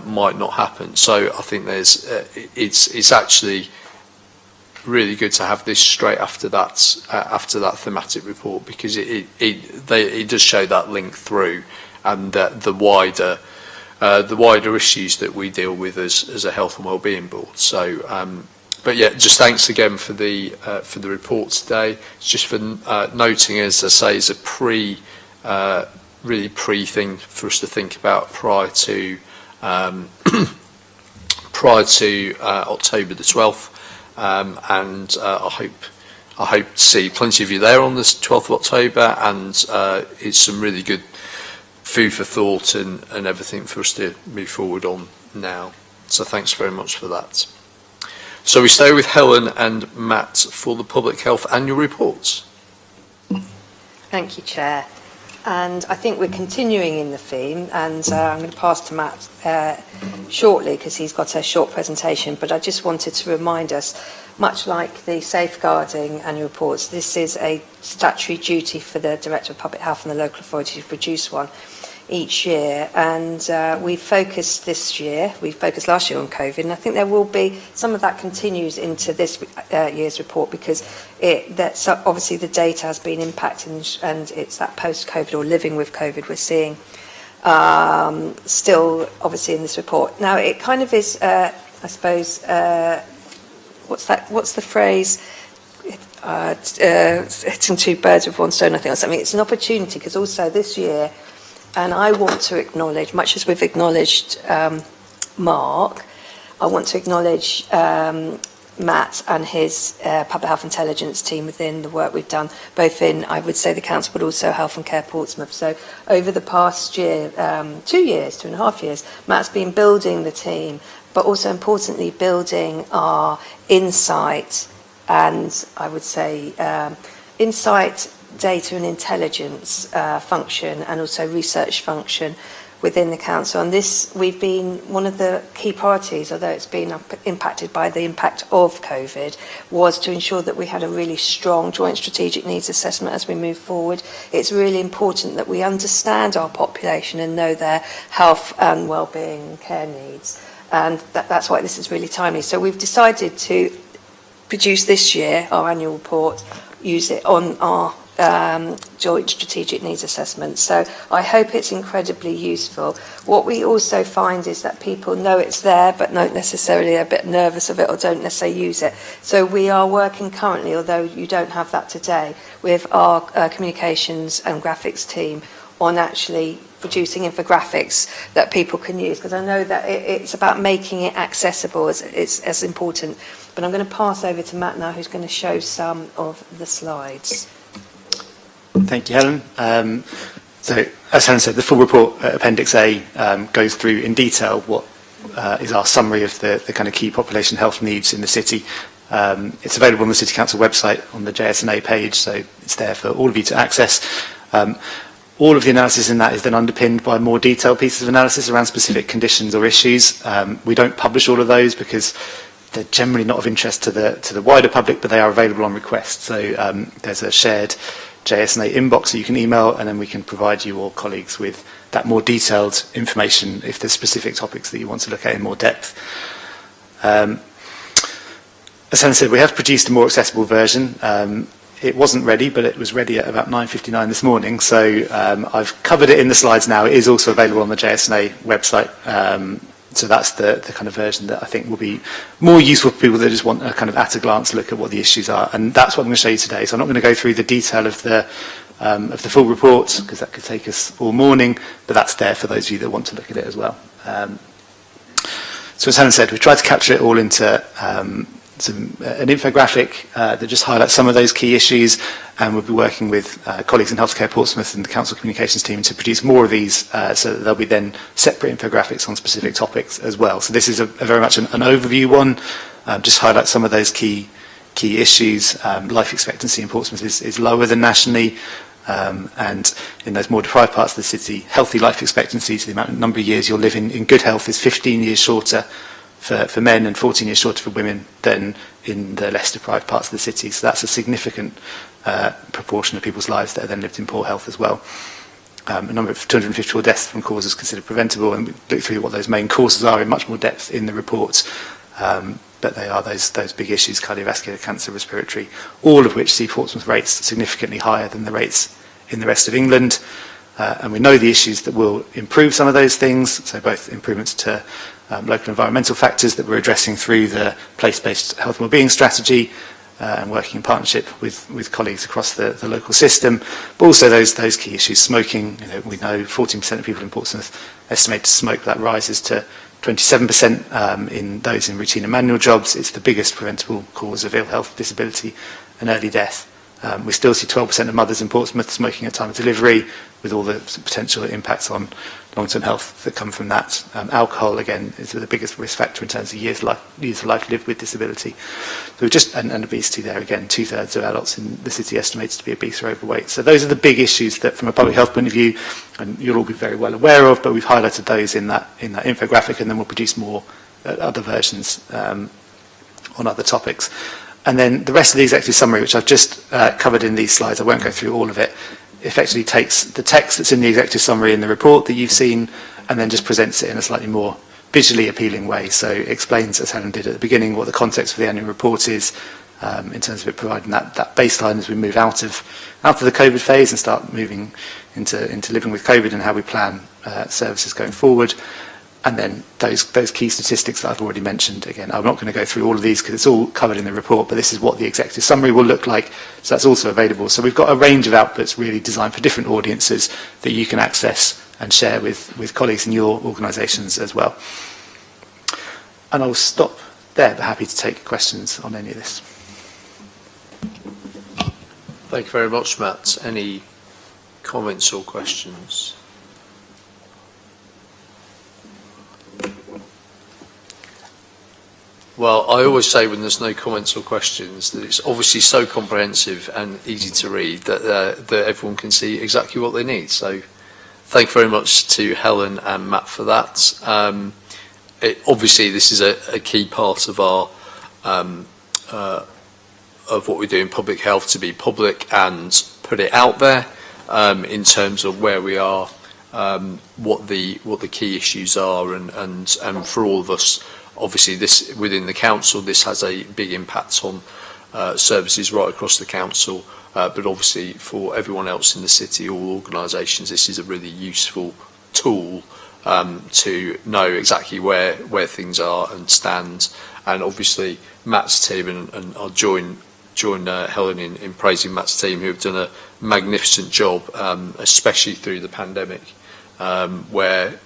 might not happen. So I think it's actually really good to have this straight after that thematic report, because it does show that link through, and the wider the wider issues that we deal with as a health and wellbeing board. So, but yeah, just thanks again for the report today. It's just for noting, as I say, is a really pre thing for us to think about prior to October the 12th, and I hope to see plenty of you there on the 12th of October, and it's some really good food for thought and everything for us to move forward on now. So thanks very much for that. So we stay with Helen and Matt for the Public Health Annual Reports. Thank you, Chair. And I think we're continuing in the theme, and I'm going to pass to Matt shortly because he's got a short presentation, but I just wanted to remind us, much like the safeguarding annual reports, this is a statutory duty for the Director of Public Health and the local authority to produce one each year, and we focused last year on COVID, and I think there will be some of that continues into this year's report, because that's obviously the data has been impacted, and it's that post-COVID or living with COVID we're seeing still obviously in this report. Now it kind of is, I suppose, what's the phrase? Hitting two birds with one stone, I think, or something. It's an opportunity, because also this year, and I want to acknowledge, much as we've acknowledged Mark, I want to acknowledge Matt and his public health intelligence team within the work we've done, both in, I would say, the council, but also Health and Care Portsmouth. So over the past year, 2.5 years, Matt's been building the team, but also importantly building our insight and, I would say, insight, data and intelligence function, and also research function within the council. And this, we've been, one of the key priorities, although it's been impacted by the impact of COVID, was to ensure that we had a really strong joint strategic needs assessment as we move forward. It's really important that we understand our population and know their health and wellbeing and care needs. And that's why this is really timely. So we've decided to produce this year our annual report, use it on our joint strategic needs assessment. So I hope it's incredibly useful. What we also find is that people know it's there, but not necessarily a bit nervous of it or don't necessarily use it. So we are working currently, although you don't have that today, with our communications and graphics team on actually producing infographics that people can use, because I know that it's about making it accessible as important. But I'm going to pass over to Matt now, who's going to show some of the slides. Thank you, Helen. So, as Helen said, the full report, Appendix A, goes through in detail what is our summary of the kind of key population health needs in the city. It's available on the City Council website on the JSNA page, so it's there for all of you to access. All of the analysis in that is then underpinned by more detailed pieces of analysis around specific conditions or issues. We don't publish all of those because they're generally not of interest to the wider public, but they are available on request. So there's a shared JSNA inbox that you can email, and then we can provide you or colleagues with that more detailed information if there's specific topics that you want to look at in more depth. As Helen said, we have produced a more accessible version. It wasn't ready, but it was ready at about 9:59 this morning, so I've covered it in the slides now. It is also available on the JSNA website. So that's the kind of version that I think will be more useful for people that just want a kind of at-a-glance look at what the issues are. And that's what I'm going to show you today. So I'm not going to go through the detail of the full report, because that could take us all morning, but that's there for those of you that want to look at it as well. So as Helen said, we've tried to capture it all into an infographic that just highlights some of those key issues, and we'll be working with colleagues in Healthcare Portsmouth and the Council Communications team to produce more of these, so that there'll be then separate infographics on specific topics as well. So this is a very much an overview one, just highlight some of those key issues. Life expectancy in Portsmouth is lower than nationally, and in those more deprived parts of the city, healthy life expectancy, so the number of years you'll live in good health, is 15 years shorter for men and 14 years shorter for women than in the less deprived parts of the city. So that's a significant proportion of people's lives that are then lived in poor health as well. A number of 254 deaths from causes considered preventable, and we look through what those main causes are in much more depth in the report. But they are those big issues: cardiovascular, cancer, respiratory, all of which see Portsmouth rates significantly higher than the rates in the rest of England. and we know the issues that will improve some of those things, so both improvements to local environmental factors that we're addressing through the place-based health and wellbeing strategy, and working in partnership with colleagues across the local system, but also those key issues. Smoking, we know 14% of people in Portsmouth estimate to smoke. That rises to 27% in those in routine and manual jobs. It's the biggest preventable cause of ill health, disability and early death. We still see 12% of mothers in Portsmouth smoking at time of delivery, with all the potential impacts on long-term health that come from that. Alcohol, again, is the biggest risk factor in terms of years of life lived with disability. So and obesity there, again, 2/3 of adults in the city estimated to be obese or overweight. So those are the big issues that, from a public health point of view, and you'll all be very well aware of, but we've highlighted those in that infographic, and then we'll produce more other versions on other topics. And then the rest of the executive summary, which I've just covered in these slides, I won't go through all of it, effectively takes the text that's in the executive summary in the report that you've seen and then just presents it in a slightly more visually appealing way. So it explains, as Helen did at the beginning, what the context for the annual report is, in terms of it providing that baseline as we move out of the COVID phase and start moving into living with COVID, and how we plan services going forward. And then those key statistics that I've already mentioned. Again, I'm not going to go through all of these because it's all covered in the report, but this is what the executive summary will look like. So that's also available. So we've got a range of outputs really designed for different audiences that you can access and share with colleagues in your organisations as well. And I'll stop there, but happy to take questions on any of this. Thank you very much, Matt. Any comments or questions? Well, I always say when there's no comments or questions that it's obviously so comprehensive and easy to read that everyone can see exactly what they need. So thank you very much to Helen and Matt for that. Obviously, this is a key part of our of what we do in public health, to be public and put it out there in terms of where we are, what the key issues are, and for all of us. Obviously, this within the council, this has a big impact on services right across the council, but obviously for everyone else in the city, all organisations, this is a really useful tool to know exactly where things are and stand. And obviously, Matt's team, and I'll join Helen in praising Matt's team, who have done a magnificent job, especially through the pandemic, where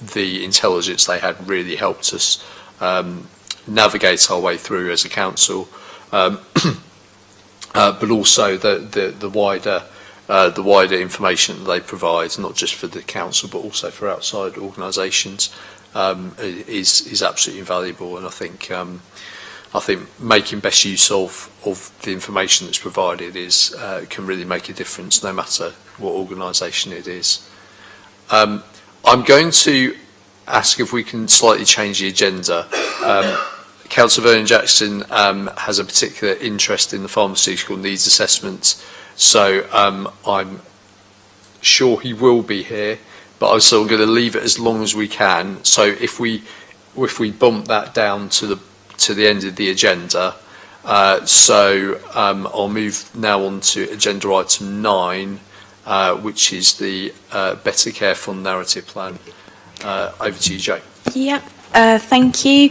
the intelligence they had really helped us navigate our way through as a council, but also the wider information that they provide, not just for the council but also for outside organisations, is absolutely invaluable. And I think making best use of the information that's provided can really make a difference, no matter what organisation it is. I'm going to ask if we can slightly change the agenda. Councillor Vernon Jackson has a particular interest in the pharmaceutical needs assessment, so I'm sure he will be here, but I'm still going to leave it as long as we can. So if we bump that down to the end of the agenda, I'll move now on to agenda item 9, which is the Better Care Fund narrative plan. Over to you, Jay. Yeah, thank you.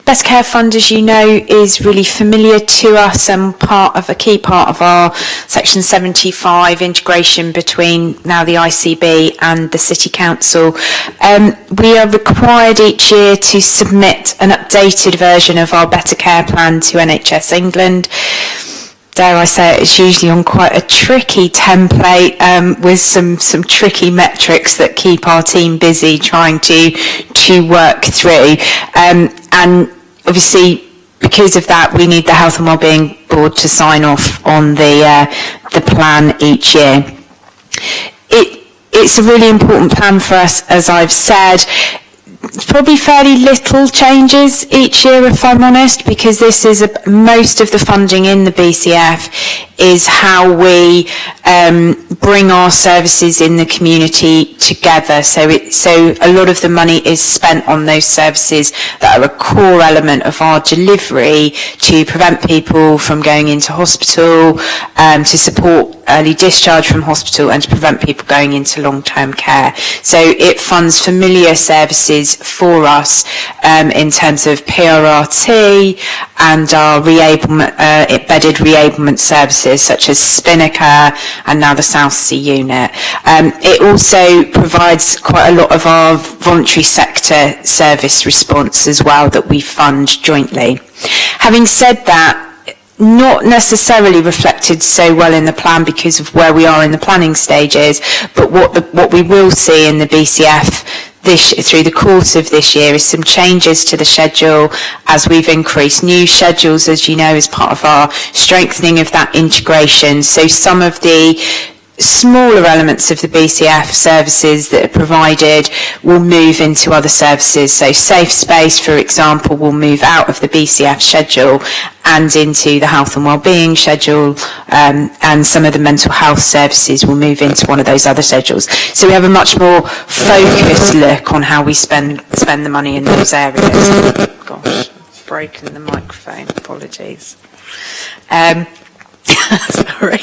Better Care Fund, as you know, is really familiar to us and a key part of our Section 75 integration between now the ICB and the City Council. We are required each year to submit an updated version of our Better Care Plan to NHS England. Dare I say it's usually on quite a tricky template with some tricky metrics that keep our team busy trying to work through. And obviously, because of that, we need the Health and Wellbeing Board to sign off on the plan each year. It's a really important plan for us, as I've said. Probably fairly little changes each year, if I'm honest, because this is most of the funding in the BCF is how we bring our services in the community together. So a lot of the money is spent on those services that are a core element of our delivery to prevent people from going into hospital, to support early discharge from hospital, and to prevent people going into long-term care. So it funds familiar services for us in terms of PRRT and our embedded reablement services such as Spinnaker and now the South Sea unit. It also provides quite a lot of our voluntary sector service response as well that we fund jointly. Having said that, not necessarily reflected so well in the plan because of where we are in the planning stages, but what we will see in the BCF through the course of this year is some changes to the schedule as we've increased new schedules, as you know, as part of our strengthening of that integration. So some of the smaller elements of the BCF services that are provided will move into other services. So safe space, for example, will move out of the BCF schedule and into the health and wellbeing schedule, and some of the mental health services will move into one of those other schedules. So we have a much more focused look on how we spend the money in those areas. Gosh, breaking the microphone, apologies. Sorry.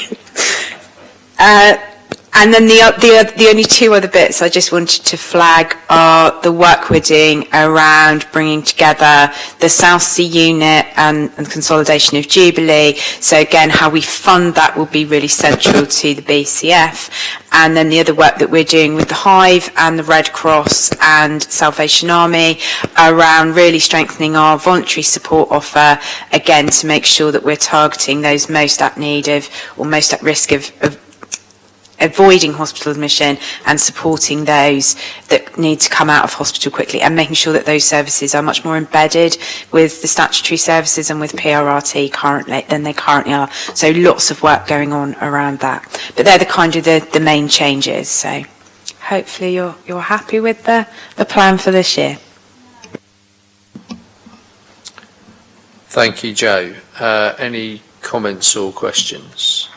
And then the only two other bits I just wanted to flag are the work we're doing around bringing together the South Sea unit and consolidation of Jubilee. So again, how we fund that will be really central to the BCF. And then the other work that we're doing with the Hive and the Red Cross and Salvation Army around really strengthening our voluntary support offer, again, to make sure that we're targeting those most at need of, or most at risk of avoiding hospital admission and supporting those that need to come out of hospital quickly, and making sure that those services are much more embedded with the statutory services and with PRRT currently than they currently are. So lots of work going on around that. But they're the kind of the main changes. So hopefully you're happy with the plan for this year. Thank you, Jo. Any comments or questions?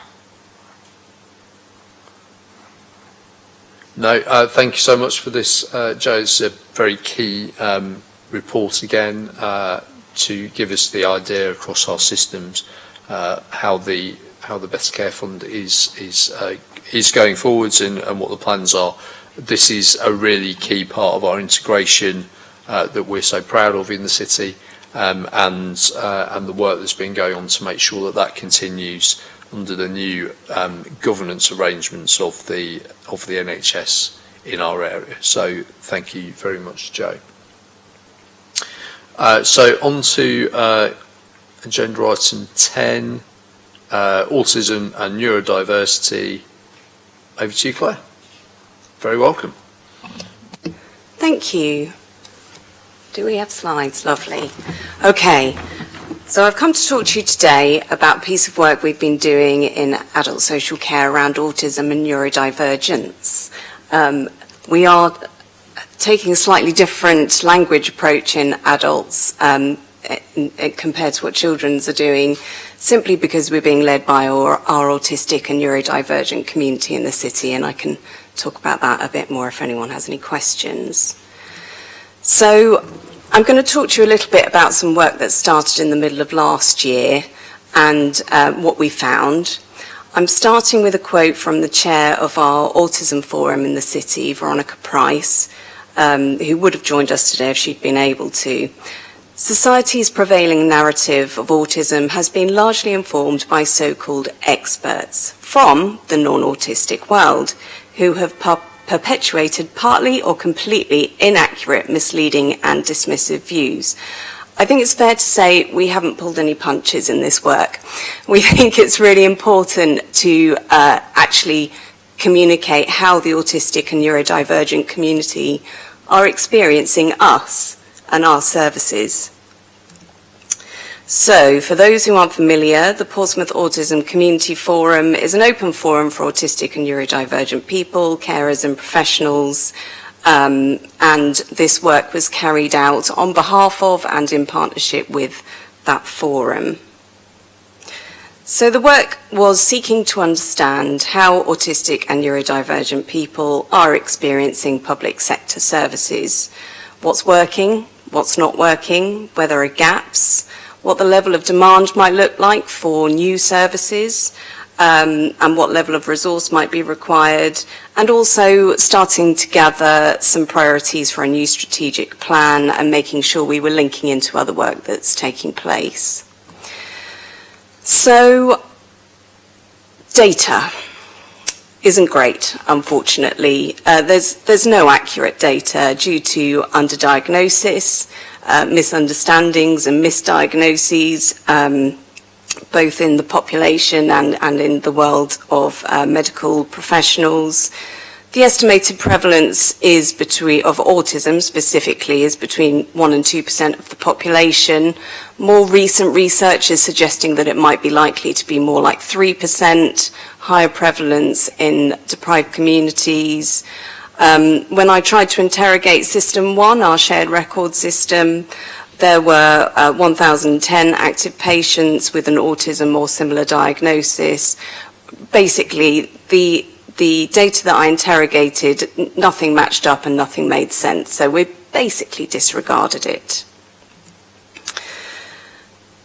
No, thank you so much for this, Jo. It's a very key report again to give us the idea across our systems how the Better Care Fund is going forwards and what the plans are. This is a really key part of our integration that we're so proud of in the city, and the work that's been going on to make sure that continues under the new governance arrangements of the NHS in our area. So thank you very much, Jo. So on to agenda item 10, autism and neurodiversity. Over to you, Claire. Very welcome. Thank you. Do we have slides? Lovely. Okay. So I've come to talk to you today about a piece of work we've been doing in adult social care around autism and neurodivergence. We are taking a slightly different language approach in adults compared to what children's are doing, simply because we're being led by our autistic and neurodivergent community in the city, and I can talk about that a bit more if anyone has any questions. So I'm going to talk to you a little bit about some work that started in the middle of last year and what we found. I'm starting with a quote from the chair of our Autism Forum in the city, Veronica Price, who would have joined us today if she'd been able to. Society's prevailing narrative of autism has been largely informed by so-called experts from the non-autistic world who have perpetuated partly or completely inaccurate, misleading and dismissive views. I think it's fair to say we haven't pulled any punches in this work. We think it's really important to actually communicate how the autistic and neurodivergent community are experiencing us and our services. So, for those who aren't familiar, the Portsmouth Autism Community Forum is an open forum for autistic and neurodivergent people, carers and professionals and this work was carried out on behalf of and in partnership with that forum. So the work was seeking to understand how autistic and neurodivergent people are experiencing public sector services, what's working, what's not working, where there are gaps, what the level of demand might look like for new services, and what level of resource might be required, and also starting to gather some priorities for a new strategic plan and making sure we were linking into other work that's taking place. So, data isn't great, unfortunately. There's no accurate data due to underdiagnosis, misunderstandings and misdiagnoses, both in the population and in the world of medical professionals. The estimated prevalence of autism specifically is between 1% and 2% of the population. More recent research is suggesting that it might be likely to be more like 3%, higher prevalence in deprived communities. When I tried to interrogate System 1, our shared record system, there were 1,010 active patients with an autism or similar diagnosis. Basically, the data that I interrogated, nothing matched up and nothing made sense, so we basically disregarded it.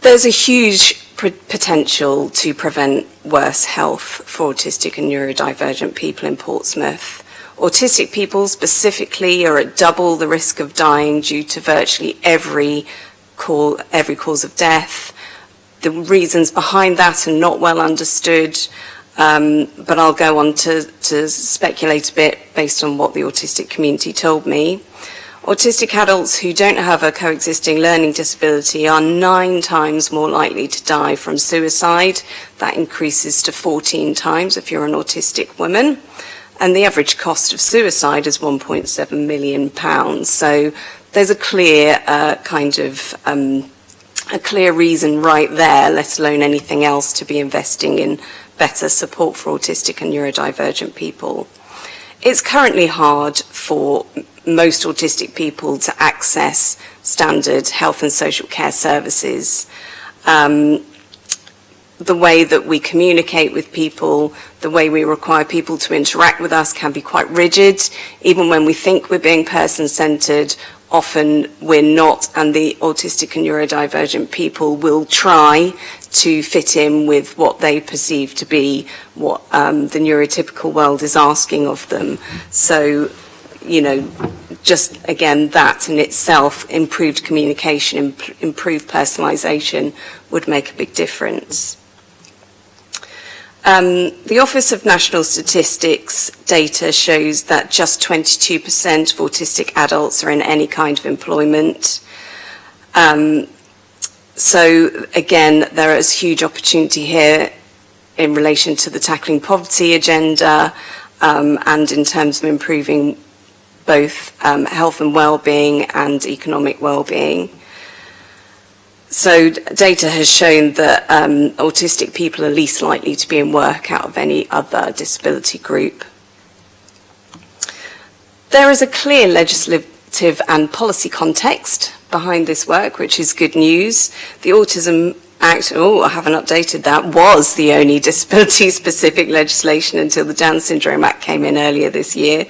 There's a huge potential to prevent worse health for autistic and neurodivergent people in Portsmouth. Autistic people specifically are at double the risk of dying due to virtually every cause of death. The reasons behind that are not well understood, but I'll go on to speculate a bit based on what the autistic community told me. Autistic adults who don't have a coexisting learning disability are 9 times more likely to die from suicide. That increases to 14 times if you're an autistic woman. And the average cost of suicide is £1.7 million. So there's a clear a clear reason right there, let alone anything else, to be investing in better support for autistic and neurodivergent people. It's currently hard for most autistic people to access standard health and social care services. The way that we communicate with people, the way we require people to interact with us can be quite rigid. Even when we think we're being person-centred, often we're not, and the autistic and neurodivergent people will try to fit in with what they perceive to be what the neurotypical world is asking of them. So, you know, just again, that in itself, improved communication, improved personalisation would make a big difference. The Office of National Statistics data shows that just 22% of autistic adults are in any kind of employment. So again, there is huge opportunity here in relation to the tackling poverty agenda and in terms of improving both health and well-being and economic well-being. So data has shown that autistic people are least likely to be in work out of any other disability group. There is a clear legislative and policy context behind this work, which is good news. The Autism Act, I haven't updated that, was the only disability-specific legislation until the Down Syndrome Act came in earlier this year.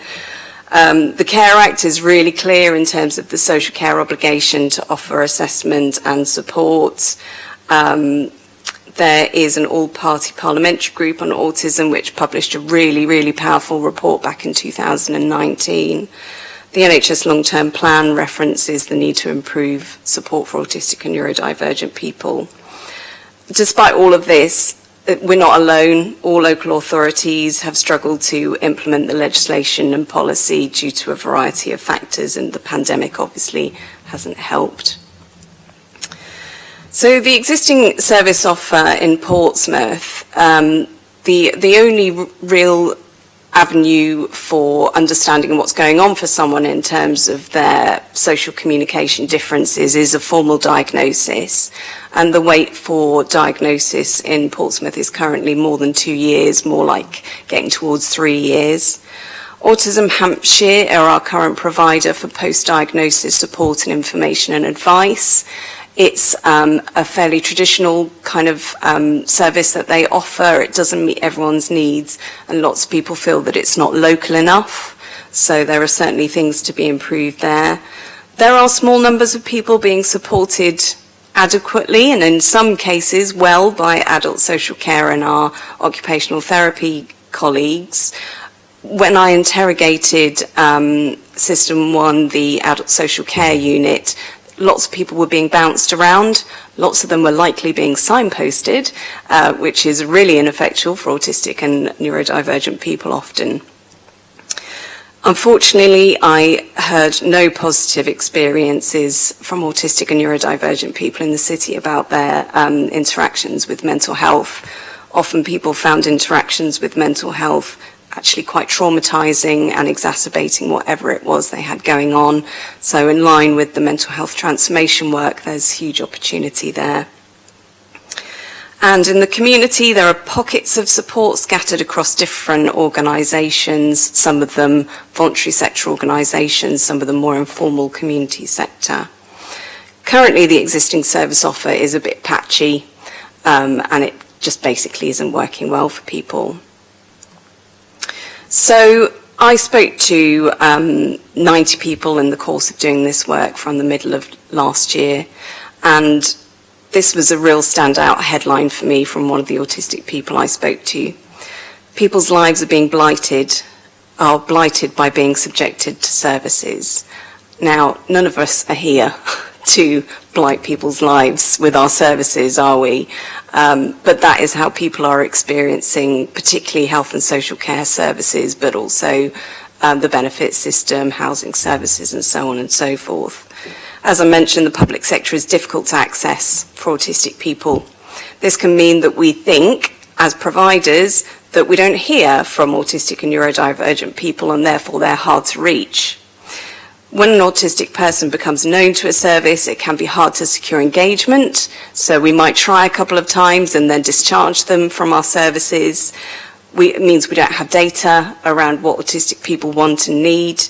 The Care Act is really clear in terms of the social care obligation to offer assessment and support. There is an all-party parliamentary group on autism which published a really, really powerful report back in 2019. The NHS long-term plan references the need to improve support for autistic and neurodivergent people. Despite all of this, we're not alone. All local authorities have struggled to implement the legislation and policy due to a variety of factors, and the pandemic obviously hasn't helped. So the existing service offer in Portsmouth, the only real avenue for understanding what's going on for someone in terms of their social communication differences is a formal diagnosis. And the wait for diagnosis in Portsmouth is currently more than 2 years, more like getting towards 3 years. Autism Hampshire are our current provider for post-diagnosis support and information and advice. It's a fairly traditional kind of service that they offer. It doesn't meet everyone's needs, and lots of people feel that it's not local enough. So there are certainly things to be improved there. There are small numbers of people being supported adequately, and in some cases well, by adult social care and our occupational therapy colleagues. When I interrogated System 1, the adult social care unit, lots of people were being bounced around. Lots of them were likely being signposted, which is really ineffectual for autistic and neurodivergent people often. Unfortunately, I heard no positive experiences from autistic and neurodivergent people in the city about their interactions with mental health. Often people found interactions with mental health actually quite traumatizing and exacerbating whatever it was they had going on. So in line with the mental health transformation work, there's huge opportunity there. And in the community, there are pockets of support scattered across different organisations, some of them voluntary sector organisations, some of them more informal community sector. Currently, the existing service offer is a bit patchy, and it just basically isn't working well for people. So I spoke to 90 people in the course of doing this work from the middle of last year, and this was a real standout headline for me from one of the autistic people I spoke to. People's lives are blighted by being subjected to services. Now, none of us are here to blight people's lives with our services, are we? But that is how people are experiencing particularly health and social care services, but also the benefit system, housing services, and so on and so forth. As I mentioned, the public sector is difficult to access for autistic people. This can mean that we think, as providers, that we don't hear from autistic and neurodivergent people, and therefore they're hard to reach. When an autistic person becomes known to a service, it can be hard to secure engagement, so we might try a couple of times and then discharge them from our services. It means we don't have data around what autistic people want and need.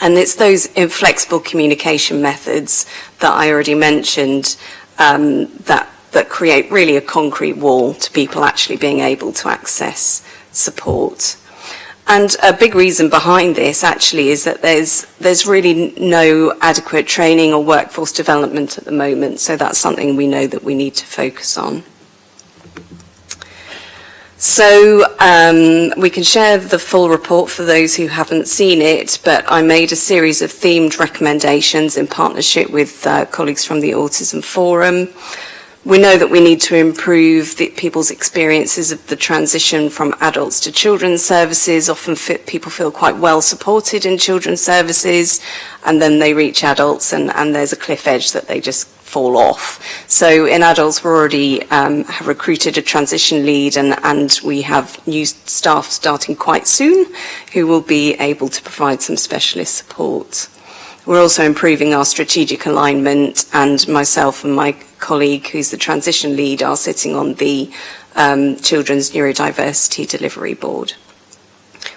And it's those inflexible communication methods that I already mentioned that create really a concrete wall to people actually being able to access support. And a big reason behind this actually is that there's really no adequate training or workforce development at the moment, so that's something we know that we need to focus on. So we can share the full report for those who haven't seen it, but I made a series of themed recommendations in partnership with colleagues from the Autism Forum. We know that we need to improve people's experiences of the transition from adults to children's services. Often people feel quite well supported in children's services, and then they reach adults and there's a cliff edge that they just fall off. So in adults, we already have recruited a transition lead, and we have new staff starting quite soon who will be able to provide some specialist support. We're also improving our strategic alignment, and myself and my colleague, who's the transition lead, are sitting on the Children's Neurodiversity Delivery Board.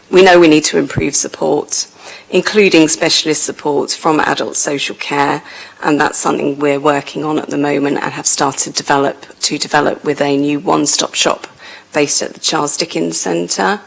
We know we need to improve support, including specialist support from adult social care, and that's something we're working on at the moment and have started to develop with a new one-stop shop based at the Charles Dickens Centre.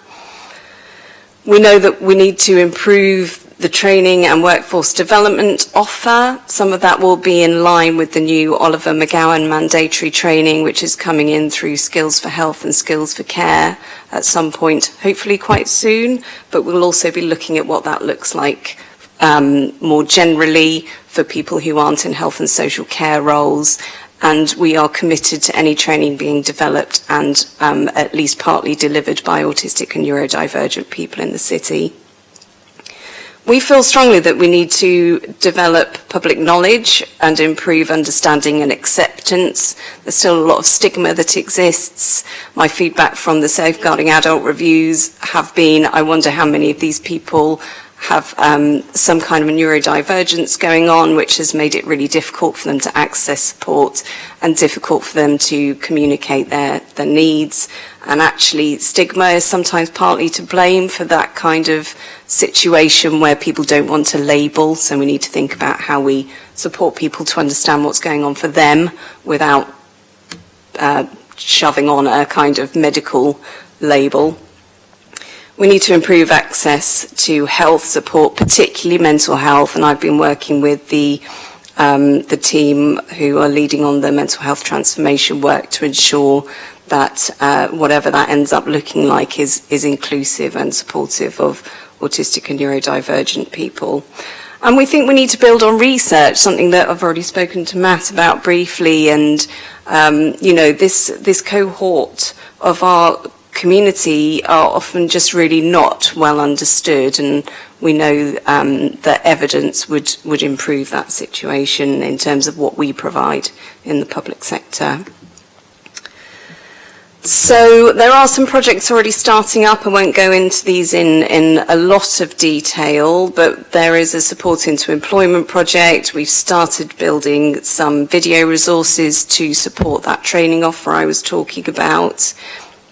We know that we need to improve the training and workforce development offer. Some of that will be in line with the new Oliver McGowan mandatory training, which is coming in through Skills for Health and Skills for Care at some point, hopefully quite soon, but we'll also be looking at what that looks like more generally for people who aren't in health and social care roles. And we are committed to any training being developed and at least partly delivered by autistic and neurodivergent people in the city. We feel strongly that we need to develop public knowledge and improve understanding and acceptance. There's still a lot of stigma that exists. My feedback from the Safeguarding Adult reviews have been, I wonder how many of these people have some kind of a neurodivergence going on, which has made it really difficult for them to access support and difficult for them to communicate their needs. And actually, stigma is sometimes partly to blame for that kind of situation where people don't want to label. So we need to think about how we support people to understand what's going on for them without shoving on a kind of medical label. We need to improve access to health support, particularly mental health, and I've been working with the team who are leading on the mental health transformation work to ensure that whatever that ends up looking like is inclusive and supportive of autistic and neurodivergent people. And we think we need to build on research, something that I've already spoken to Matt about briefly, and this cohort of our community are often just really not well understood, and we know that evidence would improve that situation in terms of what we provide in the public sector. So there are some projects already starting up. I won't go into these in a lot of detail, but there is a Support into Employment project. We've started building some video resources to support that training offer I was talking about.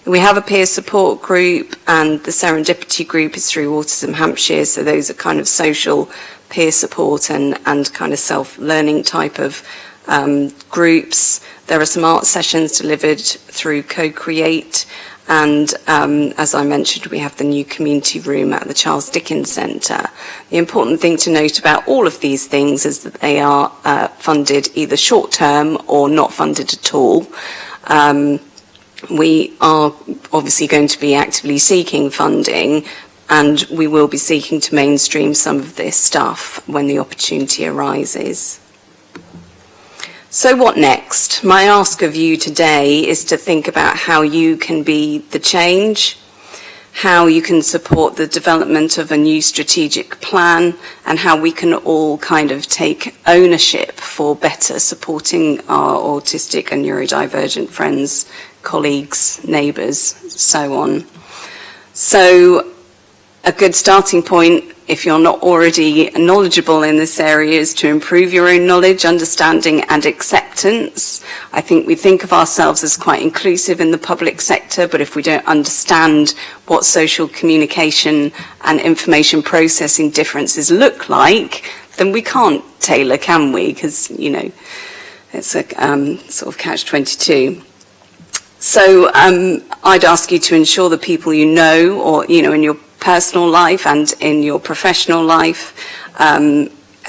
We have a peer support group, and the Serendipity group is through Autism Hampshire, so those are kind of social peer support and kind of self-learning type of groups. There are some art sessions delivered through Co-Create, and as I mentioned, we have the new community room at the Charles Dickens Centre. The important thing to note about all of these things is that they are funded either short-term or not funded at all. We are obviously going to be actively seeking funding, and we will be seeking to mainstream some of this stuff when the opportunity arises. So what next? My ask of you today is to think about how you can be the change, how you can support the development of a new strategic plan, and how we can all kind of take ownership for better supporting our autistic and neurodivergent friends, colleagues, neighbours, so on. So a good starting point, if you're not already knowledgeable in this area, is to improve your own knowledge, understanding and acceptance. I think we think of ourselves as quite inclusive in the public sector, but if we don't understand what social communication and information processing differences look like, then we can't tailor, can we? Because, it's a sort of catch-22. So I'd ask you to ensure the people you know, or, in your personal life and in your professional life,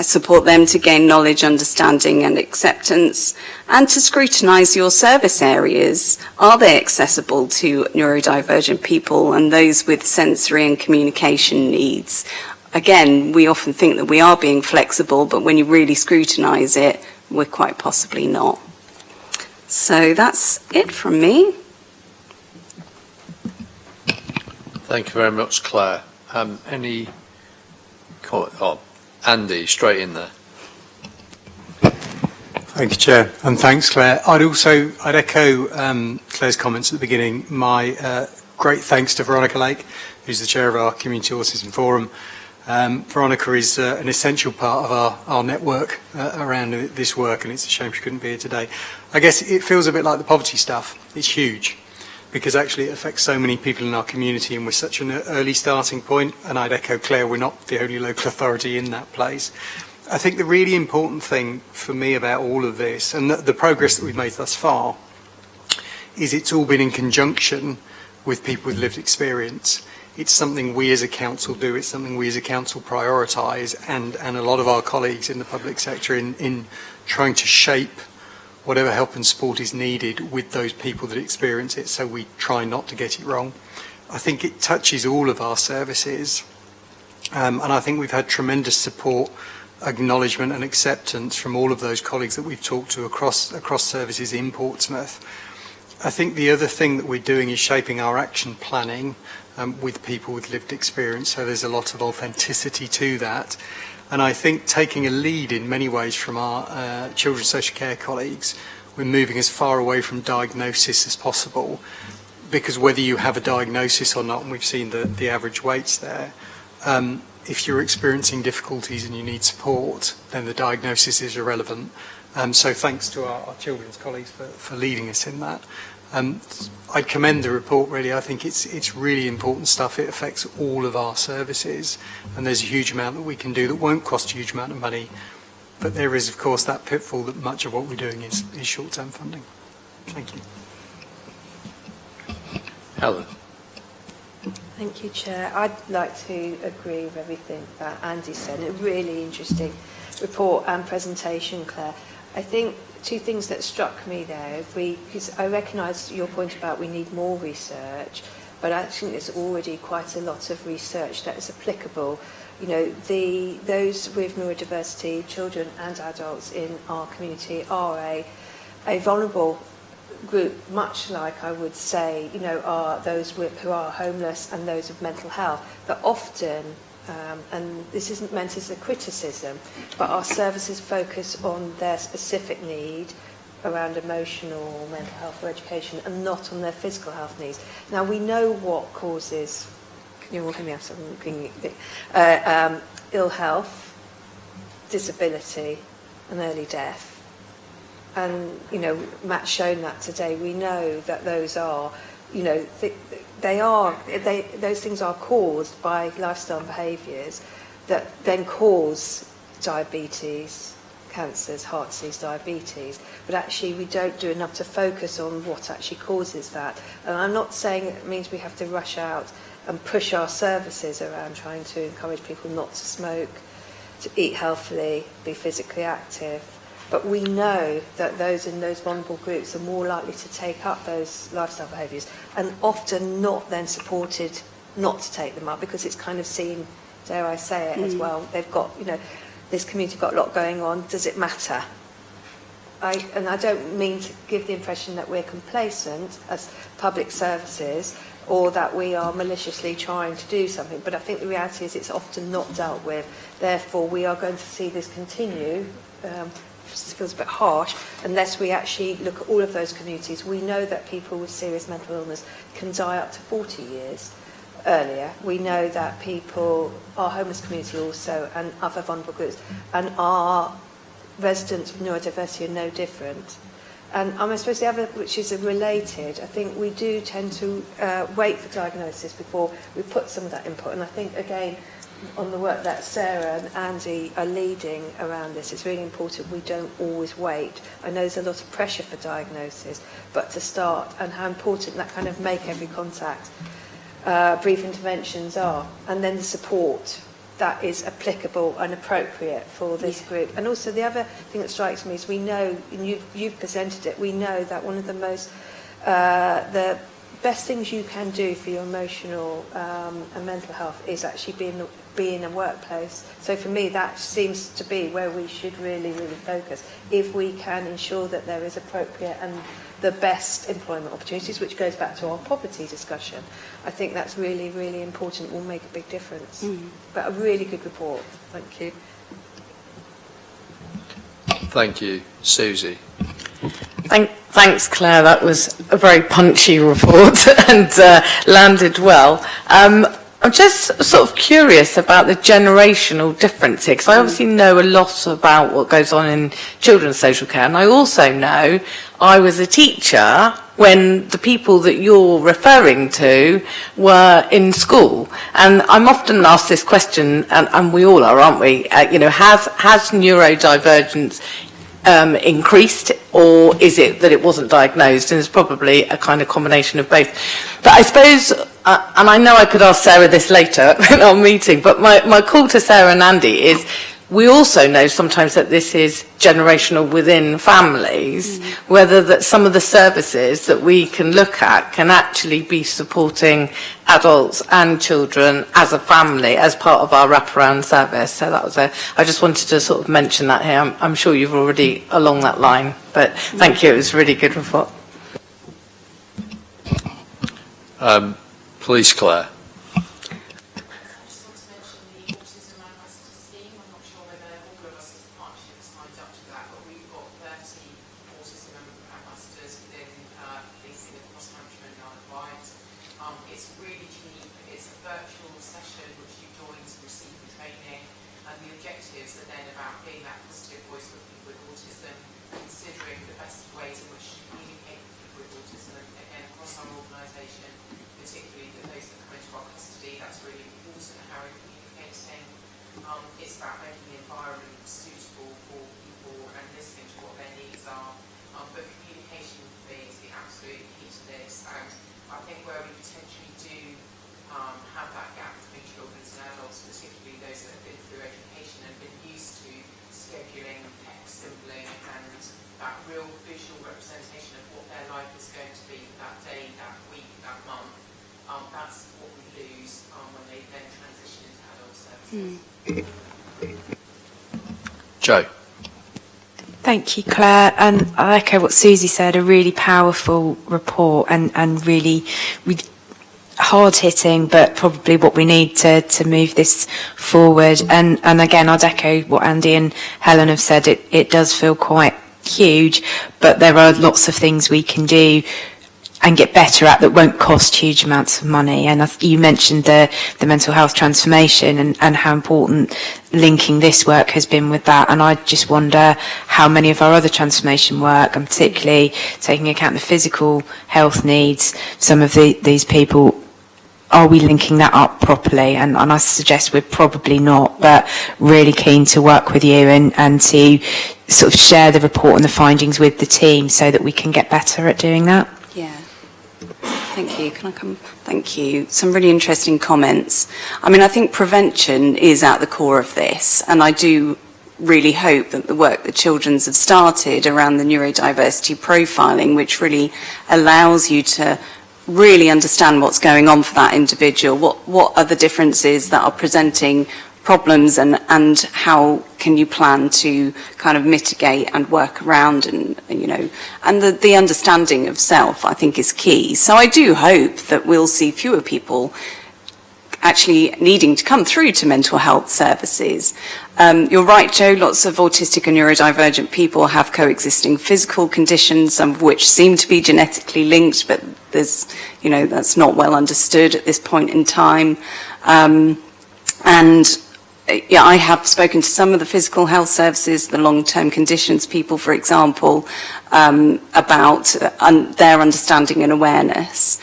support them to gain knowledge, understanding and acceptance, and to scrutinise your service areas. Are they accessible to neurodivergent people and those with sensory and communication needs? Again, we often think that we are being flexible, but when you really scrutinise it, we're quite possibly not. So that's it from me. Thank you very much, Claire. Andy, straight in there. Thank you, Chair, and thanks, Claire. I'd echo Claire's comments at the beginning. My great thanks to Veronica Lake, who's the chair of our Community Autism Forum. Veronica is an essential part of our network around this work, and it's a shame she couldn't be here today. I guess it feels a bit like the poverty stuff. It's huge, because actually it affects so many people in our community, and we're such an early starting point, and I'd echo Claire, we're not the only local authority in that place. I think the really important thing for me about all of this, and the progress that we've made thus far, is it's all been in conjunction with people with lived experience. It's something we as a council do, it's something we as a council prioritise, and a lot of our colleagues in the public sector in trying to shape whatever help and support is needed with those people that experience it, so we try not to get it wrong. I think it touches all of our services, and I think we've had tremendous support, acknowledgement and acceptance from all of those colleagues that we've talked to across services in Portsmouth. I think the other thing that we're doing is shaping our action planning with people with lived experience, so there's a lot of authenticity to that. And I think taking a lead in many ways from our children's social care colleagues, we're moving as far away from diagnosis as possible, because whether you have a diagnosis or not, and we've seen the average weights there, if you're experiencing difficulties and you need support, then the diagnosis is irrelevant. So thanks to our children's colleagues for leading us in that. I commend the report, really. I think it's really important stuff. It affects all of our services, and there's a huge amount that we can do that won't cost a huge amount of money. But there is, of course, that pitfall that much of what we're doing is short-term funding. Thank you. Helen. Thank you, Chair. I'd like to agree with everything that Andy said. A really interesting report and presentation, Claire. I think two things that struck me there, because I recognise your point about we need more research, but I think there's already quite a lot of research that is applicable. You know, those with neurodiversity, children and adults in our community, are a vulnerable group, much like I would say, you know, are those who are homeless and those with mental health, that often, and this isn't meant as a criticism, but our services focus on their specific need around emotional, mental health or education, and not on their physical health needs. Now, we know what causes, can you all hear me? Ill health, disability, and early death. And, you know, Matt's shown that today. We know that those are, you know, those things are caused by lifestyle behaviours that then cause diabetes, cancers, heart disease, diabetes. But actually we don't do enough to focus on what actually causes that. And I'm not saying it means we have to rush out and push our services around trying to encourage people not to smoke, to eat healthily, be physically active. But we know that those in those vulnerable groups are more likely to take up those lifestyle behaviours, and often not then supported not to take them up, because it's kind of seen, dare I say it, as well. They've got, you know, this community got a lot going on. Does it matter? And I don't mean to give the impression that we're complacent as public services, or that we are maliciously trying to do something, but I think the reality is it's often not dealt with. Therefore, we are going to see this continue. Feels a bit harsh, unless we actually look at all of those communities. We know that people with serious mental illness can die up to 40 years earlier. We know that people, our homeless community also, and other vulnerable groups, and our residents with neurodiversity are no different. And I suppose the other, which is related, I think we do tend to wait for diagnosis before we put some of that input. And I think, again, on the work that Sarah and Andy are leading around this, it's really important we don't always wait. I know there's a lot of pressure for diagnosis, but to start, and how important that kind of make every contact brief interventions are, and then the support that is applicable and appropriate for this group. And also the other thing that strikes me is we know, and you've presented it, we know that one of the most, the best things you can do for your emotional and mental health is actually be in a workplace. So for me, that seems to be where we should really, really focus. If we can ensure that there is appropriate and the best employment opportunities, which goes back to our poverty discussion, I think that's really, really important, will make a big difference. But a really good report. Thank you. Thank you. Susie. Thanks, Claire. That was a very punchy report and landed well. I'm just sort of curious about the generational difference here, because I obviously know a lot about what goes on in children's social care, and I also know I was a teacher when the people that you're referring to were in school. And I'm often asked this question, and we all are, aren't we? You know, has neurodivergence increased, or is it that it wasn't diagnosed? And it's probably a kind of combination of both. But I suppose, and I know I could ask Sarah this later in our meeting, but my call to Sarah and Andy is, we also know sometimes that this is generational within families, whether that some of the services that we can look at can actually be supporting adults and children as a family, as part of our wraparound service. So that was I just wanted to sort of mention that here. I'm sure you've already along that line, but thank you, it was a really good report. Please, Claire. Considering the best ways in which to communicate with people with autism, and again, across our organisation, particularly those that come into our custody, that's really important, how we're communicating. It's about making the environment suitable for people and listening to what their needs are. But communication for me is the absolute key to this, and I think where we potentially do have that gap between children and adults, particularly those that have been through education and been used to scheduling, text symboling, and that real visual representation of what their life is going to be that day, that week, that month, that's what we lose when they then transition into adult services. Joe. Thank you, Claire. And I echo what Susie said, a really powerful report and really hard-hitting, but probably what we need to move this forward. And again, I'd echo what Andy and Helen have said. It does feel quite huge, but there are lots of things we can do and get better at that won't cost huge amounts of money. And you mentioned the mental health transformation and how important linking this work has been with that. And I just wonder how many of our other transformation work, and particularly taking account the physical health needs, some of these people, are we linking that up properly? And I suggest we're probably not, but really keen to work with you and to sort of share the report and the findings with the team so that we can get better at doing that. Yeah. Thank you. Can I come? Thank you. Some really interesting comments. I mean, I think prevention is at the core of this, and I do really hope that the work that Children's have started around the neurodiversity profiling, which really allows you to really understand what's going on for that individual, what are the differences that are presenting problems, and how can you plan to kind of mitigate and work around, and you know, and the understanding of self, I think, is key. So I do hope that we'll see fewer people actually needing to come through to mental health services. You're right, Joe, lots of autistic and neurodivergent people have coexisting physical conditions, some of which seem to be genetically linked, but there's, you know, that's not well understood at this point in time. And yeah, I have spoken to some of the physical health services, the long-term conditions people, for example, about their understanding and awareness,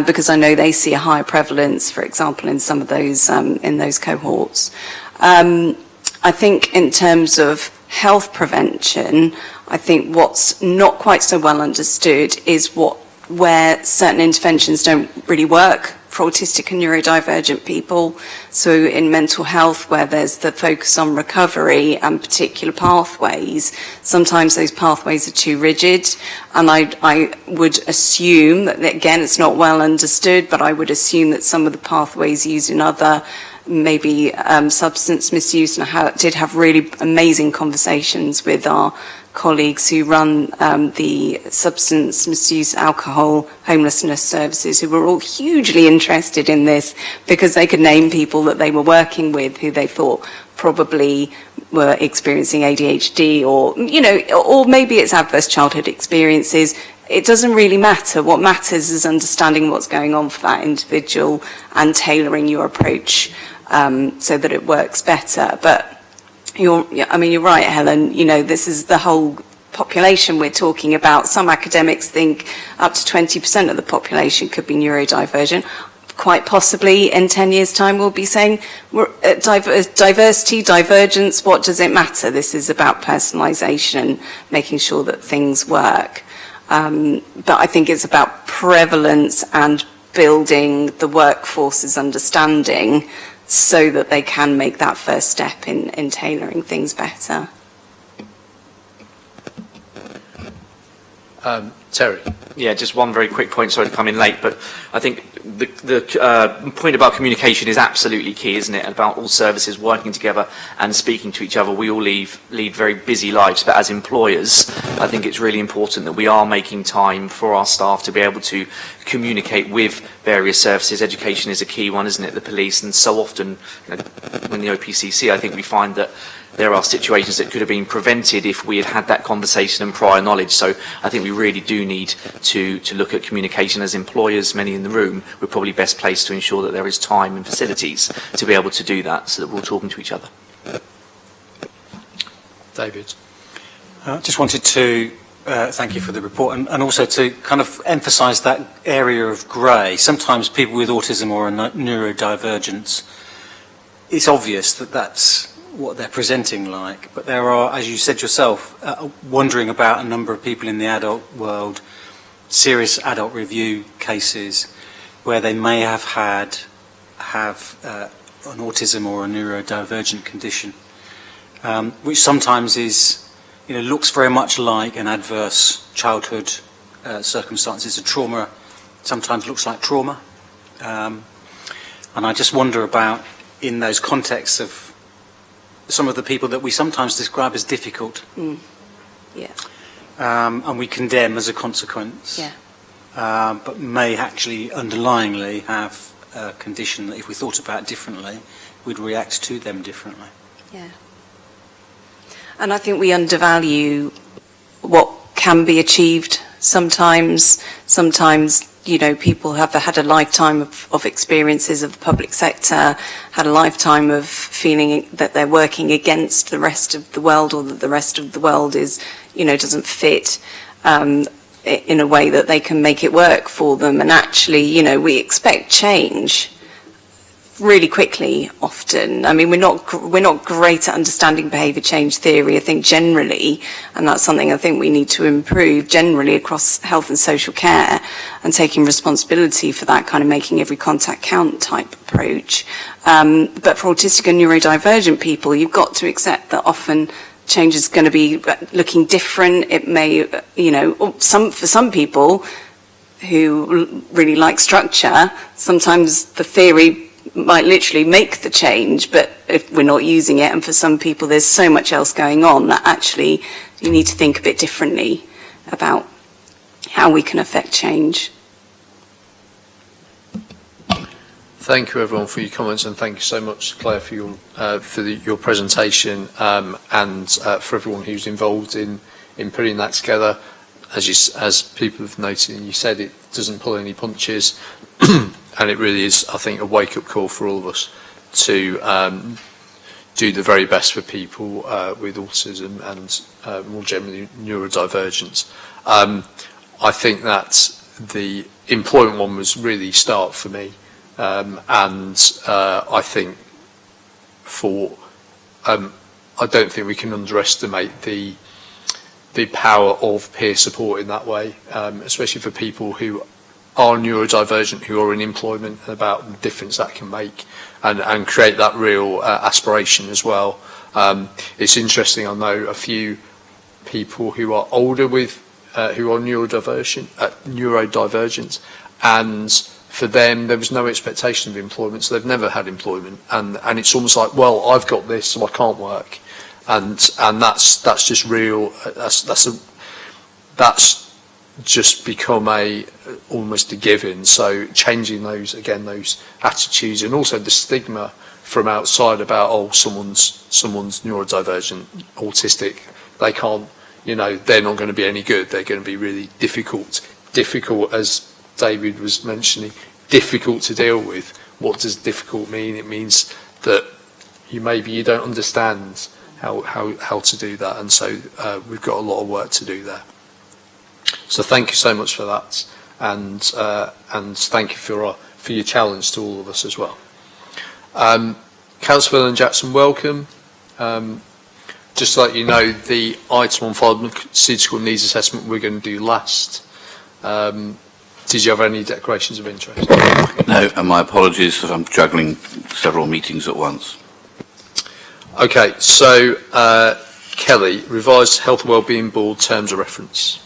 because I know they see a higher prevalence, for example, in some of those in those cohorts. I think in terms of health prevention, I think what's not quite so well understood is where certain interventions don't really work for autistic and neurodivergent people. So in mental health, where there's the focus on recovery and particular pathways, sometimes those pathways are too rigid. And I would assume that, again, it's not well understood, but I would assume that some of the pathways used in other maybe substance misuse, and I did have really amazing conversations with our colleagues who run the substance misuse, alcohol, homelessness services, who were all hugely interested in this because they could name people that they were working with who they thought probably were experiencing ADHD, or, you know, or maybe it's adverse childhood experiences. It doesn't really matter. What matters is understanding what's going on for that individual and tailoring your approach so that it works better. But you're right, Helen. You know, this is the whole population we're talking about. Some academics think up to 20% of the population could be neurodivergent. Quite possibly in 10 years' time we'll be saying diversity, divergence, what does it matter? This is about personalisation, making sure that things work. But I think it's about prevalence and building the workforce's understanding so that they can make that first step in tailoring things better. Terry. Yeah, just one very quick point, sorry to come in late, but I think the point about communication is absolutely key, isn't it? About all services working together and speaking to each other. We all lead very busy lives, but as employers, I think it's really important that we are making time for our staff to be able to communicate with various services. Education is a key one, isn't it? The police, and so often, you know, when the OPCC, I think we find that there are situations that could have been prevented if we had had that conversation and prior knowledge. So I think we really do need to look at communication as employers. Many in the room, we're probably best placed to ensure that there is time and facilities to be able to do that so that we're all talking to each other. David. Just wanted to Thank you for the report, and also to kind of emphasise that area of grey. Sometimes people with autism or a neurodivergence, it's obvious that that's what they're presenting like, but there are, as you said yourself, wondering about a number of people in the adult world, serious adult review cases where they may have an autism or a neurodivergent condition, which sometimes is, looks very much like an adverse childhood circumstances. A trauma sometimes looks like trauma. And I just wonder about, in those contexts of some of the people that we sometimes describe as difficult. Yeah. And we condemn as a consequence. Yeah. But may actually underlyingly have a condition that if we thought about differently, we'd react to them differently. Yeah. And I think we undervalue what can be achieved sometimes. Sometimes, people have had a lifetime of experiences of the public sector, had a lifetime of feeling that they're working against the rest of the world, or that the rest of the world is, doesn't fit in a way that they can make it work for them. And actually, we expect change really quickly often. I mean, we're not great at understanding behaviour change theory, I think, generally, and that's something I think we need to improve generally across health and social care, and taking responsibility for that kind of making every contact count type approach. But for autistic and neurodivergent people, you've got to accept that often change is going to be looking different. It may, for some people who really like structure, sometimes the theory might literally make the change, but if we're not using it, and for some people there's so much else going on, that actually you need to think a bit differently about how we can affect change. Thank you everyone for your comments, and thank you so much, Claire, for your presentation, and for everyone who's involved in putting that together. As people have noted, and you said, it doesn't pull any punches. And it really is, I think, a wake-up call for all of us to do the very best for people with autism and more generally neurodivergence. I think that the employment one was really start for me, and I think I don't think we can underestimate the power of peer support in that way, especially for people who are neurodivergent, who are in employment, and about the difference that can make, and create that real aspiration as well. It's interesting, I know a few people who are older with who are neurodivergent, and for them there was no expectation of employment, so they've never had employment, and it's almost like, well, I've got this, so I can't work, and that's just real. That's just become almost a given. So changing those attitudes, and also the stigma from outside about, someone's neurodivergent, autistic, they can't, they're not going to be any good, they're going to be really difficult, as David was mentioning, difficult to deal with. What does difficult mean? It means that you don't understand how to do that, and so we've got a lot of work to do there. So thank you so much for that, and thank you for your challenge to all of us as well. Councillor and Jackson, welcome. Just to let you know, the item on pharmaceutical needs assessment we're going to do last. Did you have any declarations of interest? No, and my apologies if I'm juggling several meetings at once. Okay, so Kelly, revised Health and Wellbeing Board terms of reference.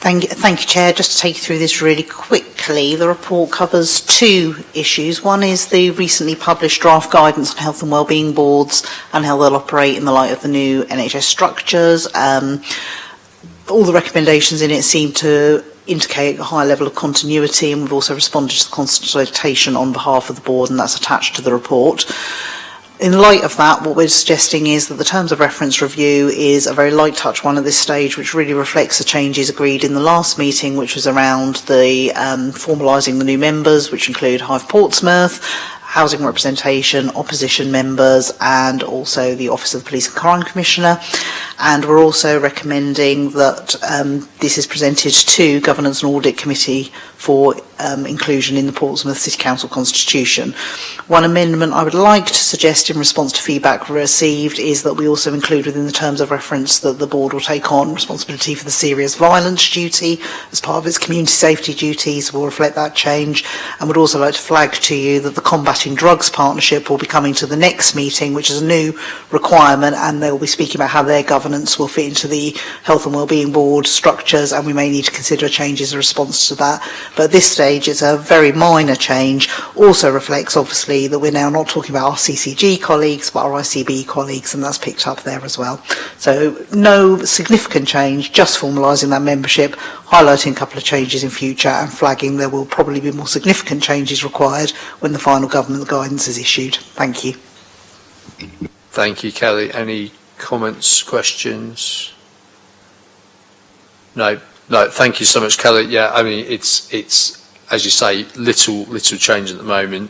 Thank you, Chair. Just to take you through this really quickly, the report covers two issues. One is the recently published draft guidance on health and wellbeing boards and how they'll operate in the light of the new NHS structures. All the recommendations in it seem to indicate a high level of continuity, and we've also responded to the consultation on behalf of the board, and that's attached to the report. In light of that, what we're suggesting is that the terms of reference review is a very light touch one at this stage, which really reflects the changes agreed in the last meeting, which was around the formalising the new members, which include Hive Portsmouth, housing representation, opposition members, and also the Office of the Police and Crime Commissioner. and we're also recommending that this is presented to Governance and Audit Committee for inclusion in the Portsmouth City Council Constitution. One amendment I would like to suggest in response to feedback received is that we also include within the terms of reference that the board will take on responsibility for the serious violence duty as part of its community safety duties. We'll reflect that change, and would also like to flag to you that the Combating Drugs Partnership will be coming to the next meeting, which is a new requirement, and they will be speaking about how their governance will fit into the Health and Wellbeing Board structures, and we may need to consider changes in response to that. But at this stage, it's a very minor change. Also reflects, obviously, that we're now not talking about our CCG colleagues, but our ICB colleagues, and that's picked up there as well. So no significant change, just formalising that membership, highlighting a couple of changes in future, and flagging there will probably be more significant changes required when the final government guidance is issued. Thank you. Thank you, Kelly. Any comments, questions? No, thank you so much, Kelly. Yeah, I mean, it's as you say, little change at the moment.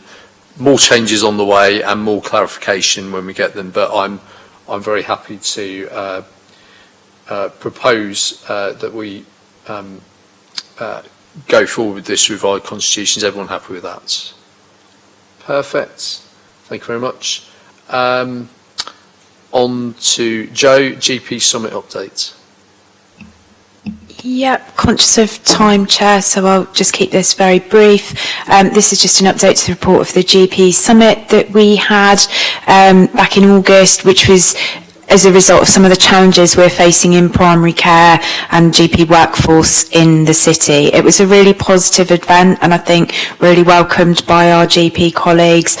More changes on the way and more clarification when we get them. But I'm very happy to propose that we go forward with this revised constitution. Is everyone happy with that? Perfect. Thank you very much. On to Joe, GP Summit update. Yep, conscious of time, Chair, so I'll just keep this very brief. This is just an update to the report of the GP Summit that we had back in August, which was as a result of some of the challenges we're facing in primary care and GP workforce in the city. It was a really positive event, and I think really welcomed by our GP colleagues.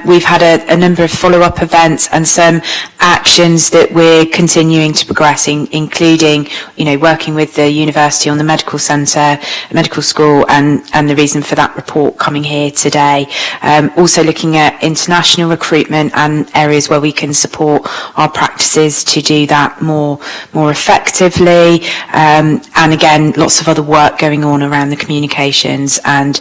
We've had a number of follow-up events and some actions that we're continuing to progress, including, working with the university on the medical centre, medical school, and the reason for that report coming here today. Also looking at international recruitment and areas where we can support our practices to do that more effectively. And again, lots of other work going on around the communications, and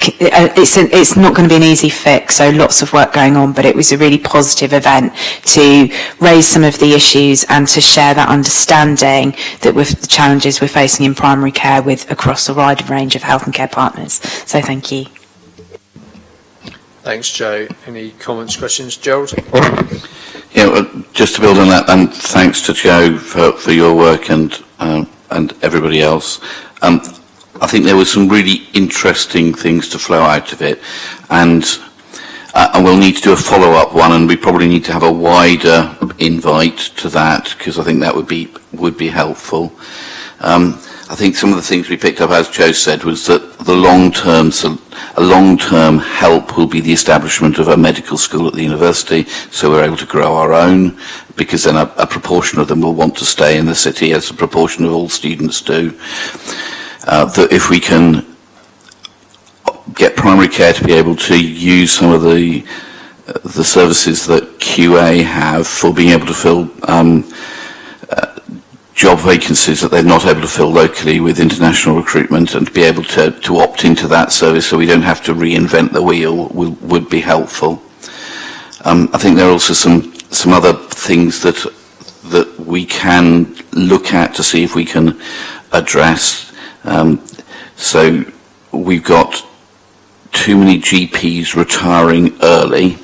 it's not going to be an easy fix, so lots of work going on, but it was a really positive event to raise some of the issues and to share that understanding that with the challenges we're facing in primary care with across a wide range of health and care partners. So thank you. Thanks, Joe. Any comments, questions? Gerald? Yeah, just to build on that, and thanks to Joe for your work and everybody else. I think there were some really interesting things to flow out of it, and we'll need to do a follow-up one, and we probably need to have a wider invite to that, because I think that would be helpful. I think some of the things we picked up, as Joe said, was that the long-term help will be the establishment of a medical school at the university, so we're able to grow our own, because then a proportion of them will want to stay in the city, as a proportion of all students do. That if we can get primary care to be able to use some of the services that QA have for being able to fill job vacancies that they're not able to fill locally with international recruitment, and to be able to opt into that service so we don't have to reinvent the wheel would be helpful. I think there are also some other things that we can look at to see if we can address. So we've got too many GPs retiring early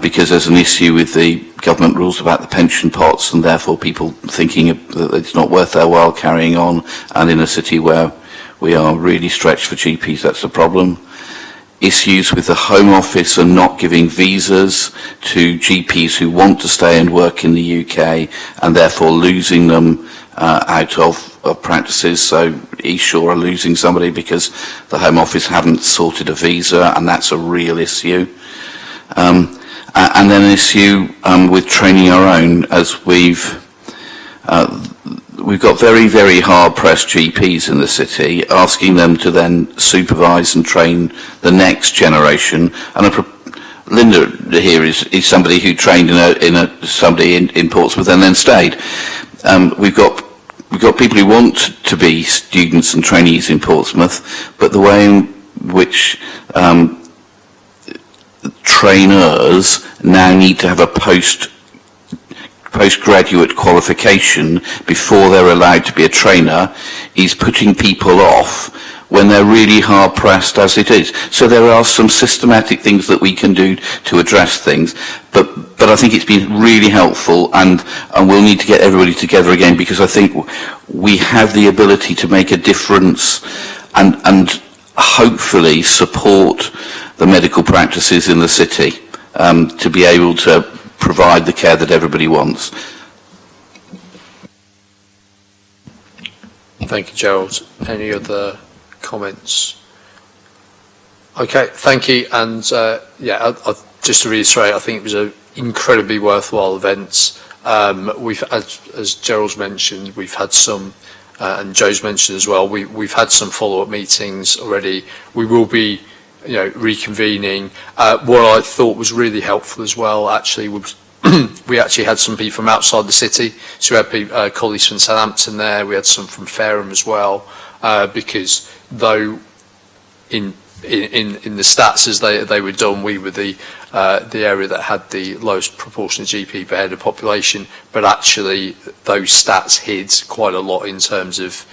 because there's an issue with the government rules about the pension pots, and therefore people thinking that it's not worth their while carrying on, and in a city where we are really stretched for GPs, that's a problem. Issues with the Home Office and not giving visas to GPs who want to stay and work in the UK, and therefore losing them out of practices. So East Shore are losing somebody because the Home Office haven't sorted a visa, and that's a real issue. And then an issue with training our own, as we've got very, very hard-pressed GPs in the city, asking them to then supervise and train the next generation. And Linda here is somebody who trained somebody in Portsmouth and then stayed. We've got people who want to be students and trainees in Portsmouth, but the way in which trainers now need to have a postgraduate qualification before they're allowed to be a trainer is putting people off when they're really hard pressed as it is. So there are some systematic things that we can do to address things, but I think it's been really helpful, and we'll need to get everybody together again, because I think we have the ability to make a difference and hopefully support the medical practices in the city to be able to provide the care that everybody wants. Thank you, Gerald. Any other comments? Okay, thank you. And just to reiterate, I think it was an incredibly worthwhile event. We've, as Gerald's mentioned, we've had some, and Joe's mentioned as well, we've had some follow-up meetings already. We will be, reconvening. What I thought was really helpful as well, actually, was we actually had some people from outside the city. So we had colleagues from Southampton there. We had some from Fareham as well, because though in the stats as they were done, we were the area that had the lowest proportion of GP per head of population, but actually those stats hid quite a lot in terms of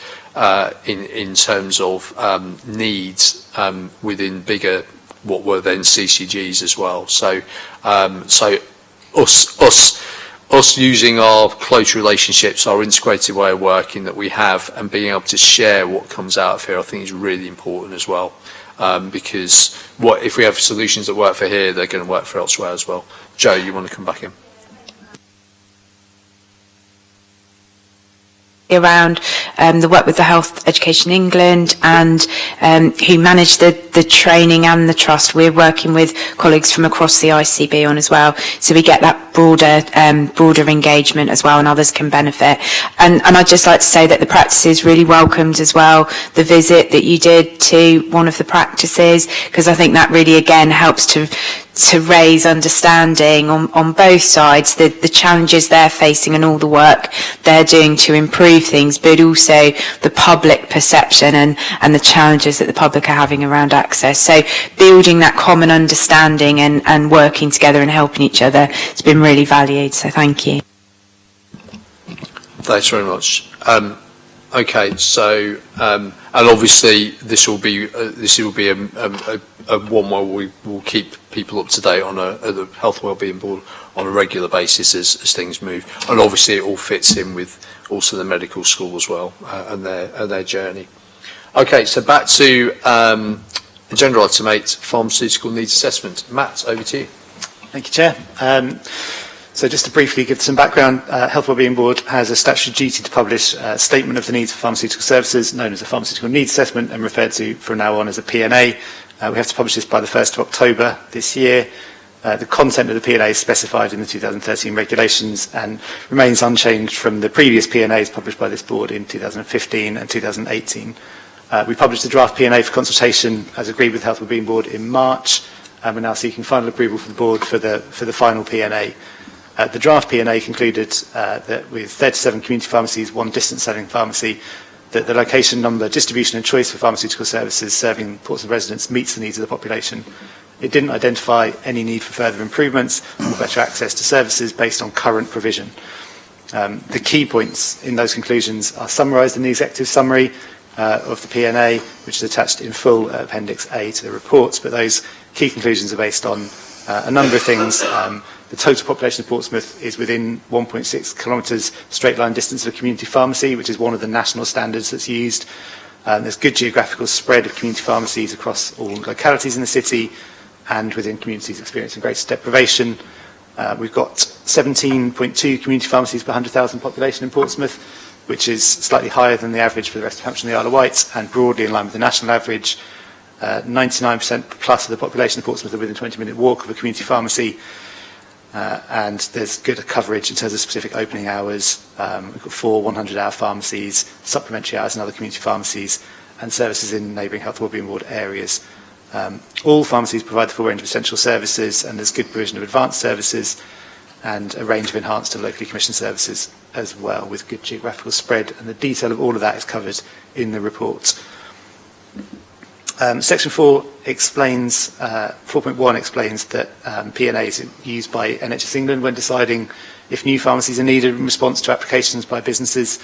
needs within bigger what were then CCGs as well. So us using our close relationships, our integrated way of working that we have, and being able to share what comes out of here, I think is really important as well. Because if we have solutions that work for here, they're going to work for elsewhere as well. Joe, you want to come back in? Around the work with the Health Education England and who manage the training and the trust. We're working with colleagues from across the ICB on as well, so we get that broader engagement as well, and others can benefit. And I'd just like to say that the practices really welcomed as well the visit that you did to one of the practices, because I think that really again helps to raise understanding on both sides, the challenges they're facing and all the work they're doing to improve things, but also the public perception and the challenges that the public are having around access. So building that common understanding and working together and helping each other has been really valued, so thank you. Thanks very much. Okay, so and obviously this will be a one where we will keep people up to date on the Health and Wellbeing Board on a regular basis as things move, and obviously it all fits in with also the medical school as well and their journey. Okay, so back to agenda item 8, pharmaceutical needs assessment. Matt, over to you. Thank you, Chair. So just to briefly give some background, Health Wellbeing Board has a statutory duty to publish a statement of the needs for pharmaceutical services, known as a pharmaceutical needs assessment and referred to from now on as a P&A. We have to publish this by the 1st of October this year. The content of the P&A is specified in the 2013 regulations and remains unchanged from the previous P&As published by this board in 2015 and 2018. We published the draft P&A for consultation as agreed with Health Wellbeing Board in March, and we're now seeking final approval from the board for the final P&A. The draft P&A concluded that with 37 community pharmacies, 1 distance selling pharmacy, that the location, number, distribution and choice for pharmaceutical services serving Portsmouth residents meets the needs of the population. It didn't identify any need for further improvements or better access to services based on current provision. The key points in those conclusions are summarised in the executive summary of the P&A, which is attached in full Appendix A to the reports, but those key conclusions are based on a number of things. The total population of Portsmouth is within 1.6 kilometres straight line distance of a community pharmacy, which is one of the national standards that's used. There's good geographical spread of community pharmacies across all localities in the city and within communities experiencing greatest deprivation. We've got 17.2 community pharmacies per 100,000 population in Portsmouth, which is slightly higher than the average for the rest of Hampshire and the Isle of Wight, and broadly in line with the national average. 99% plus of the population of Portsmouth are within a 20-minute walk of a community pharmacy. And there's good coverage in terms of specific opening hours. We've got 4 100-hour pharmacies, supplementary hours in other community pharmacies, and services in neighbouring Health and Wellbeing Board areas. All pharmacies provide the full range of essential services, and there's good provision of advanced services and a range of enhanced and locally commissioned services as well, with good geographical spread, and the detail of all of that is covered in the report. Section 4 explains, 4.1 explains that P&A is used by NHS England when deciding if new pharmacies are needed in response to applications by businesses.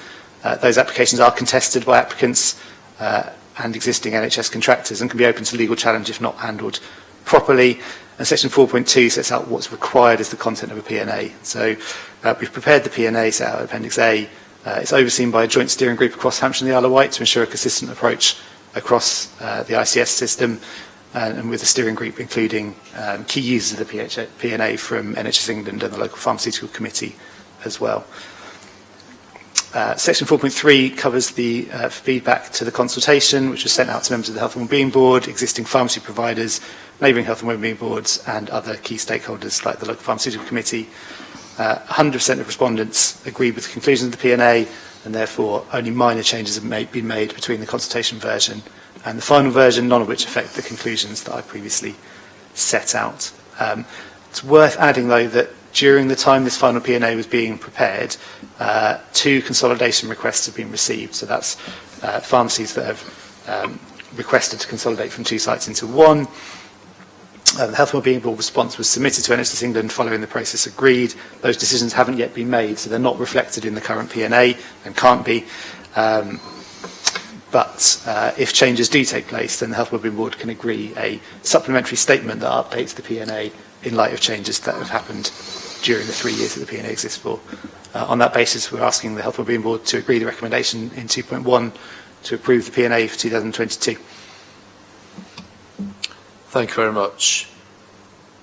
Those applications are contested by applicants and existing NHS contractors and can be open to legal challenge if not handled properly. And Section 4.2 sets out what's required as the content of a P&A. So we've prepared the P&A set out in Appendix A. It's overseen by a joint steering group across Hampshire and the Isle of Wight to ensure a consistent approach across the ICS system, and with the steering group including key users of the P&A from NHS England and the local pharmaceutical committee as well. Section 4.3 covers the feedback to the consultation, which was sent out to members of the Health and Wellbeing Board, existing pharmacy providers, neighbouring Health and Wellbeing Boards, and other key stakeholders like the local pharmaceutical committee. 100% of respondents agreed with the conclusions of the P&A, and therefore only minor changes have been made between the consultation version and the final version, none of which affect the conclusions that I previously set out. It's worth adding, though, that during the time this final P&A was being prepared, 2 consolidation requests have been received. So that's pharmacies that have requested to consolidate from 2 sites into 1. The Health and Wellbeing Board response was submitted to NHS England following the process agreed. Those decisions haven't yet been made, so they're not reflected in the current P&A and can't be. But if changes do take place, then the Health and Wellbeing Board can agree a supplementary statement that updates the P&A in light of changes that have happened during the 3 years that the P&A exists for. On that basis, we're asking the Health and Wellbeing Board to agree the recommendation in 2.1 to approve the P&A for 2022. Thank you very much.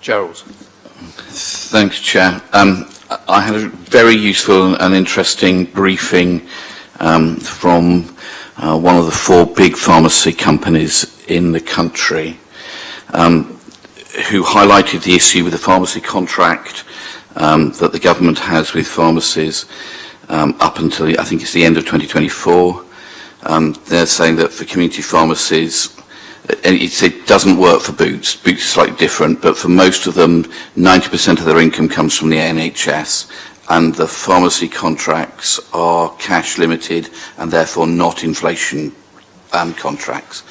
Gerald. Thanks, Chair. I had a very useful and interesting briefing from one of the 4 big pharmacy companies in the country who highlighted the issue with the pharmacy contract that the government has with pharmacies up until, I think it's the end of 2024. They're saying that for community pharmacies, it doesn't work for Boots. Boots is slightly different, but for most of them, 90% of their income comes from the NHS, and the pharmacy contracts are cash limited and therefore not inflation contracts.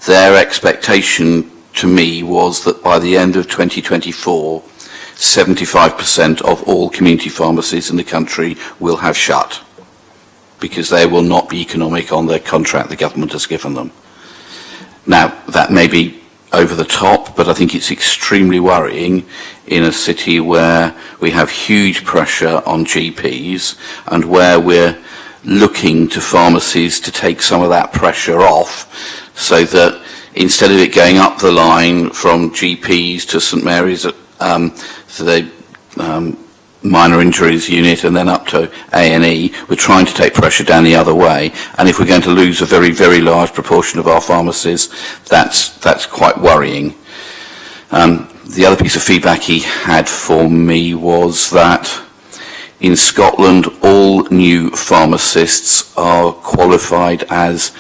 Their expectation to me was that by the end of 2024, 75% of all community pharmacies in the country will have shut because they will not be economic on their contract the government has given them. Now, that may be over the top, but I think it's extremely worrying in a city where we have huge pressure on GPs and where we're looking to pharmacies to take some of that pressure off so that instead of it going up the line from GPs to St Mary's, to the minor injuries unit and then up to A&E, we're trying to take pressure down the other way. And if we're going to lose a very, very large proportion of our pharmacies, that's quite worrying. The other piece of feedback he had for me was that in Scotland, all new pharmacists are qualified as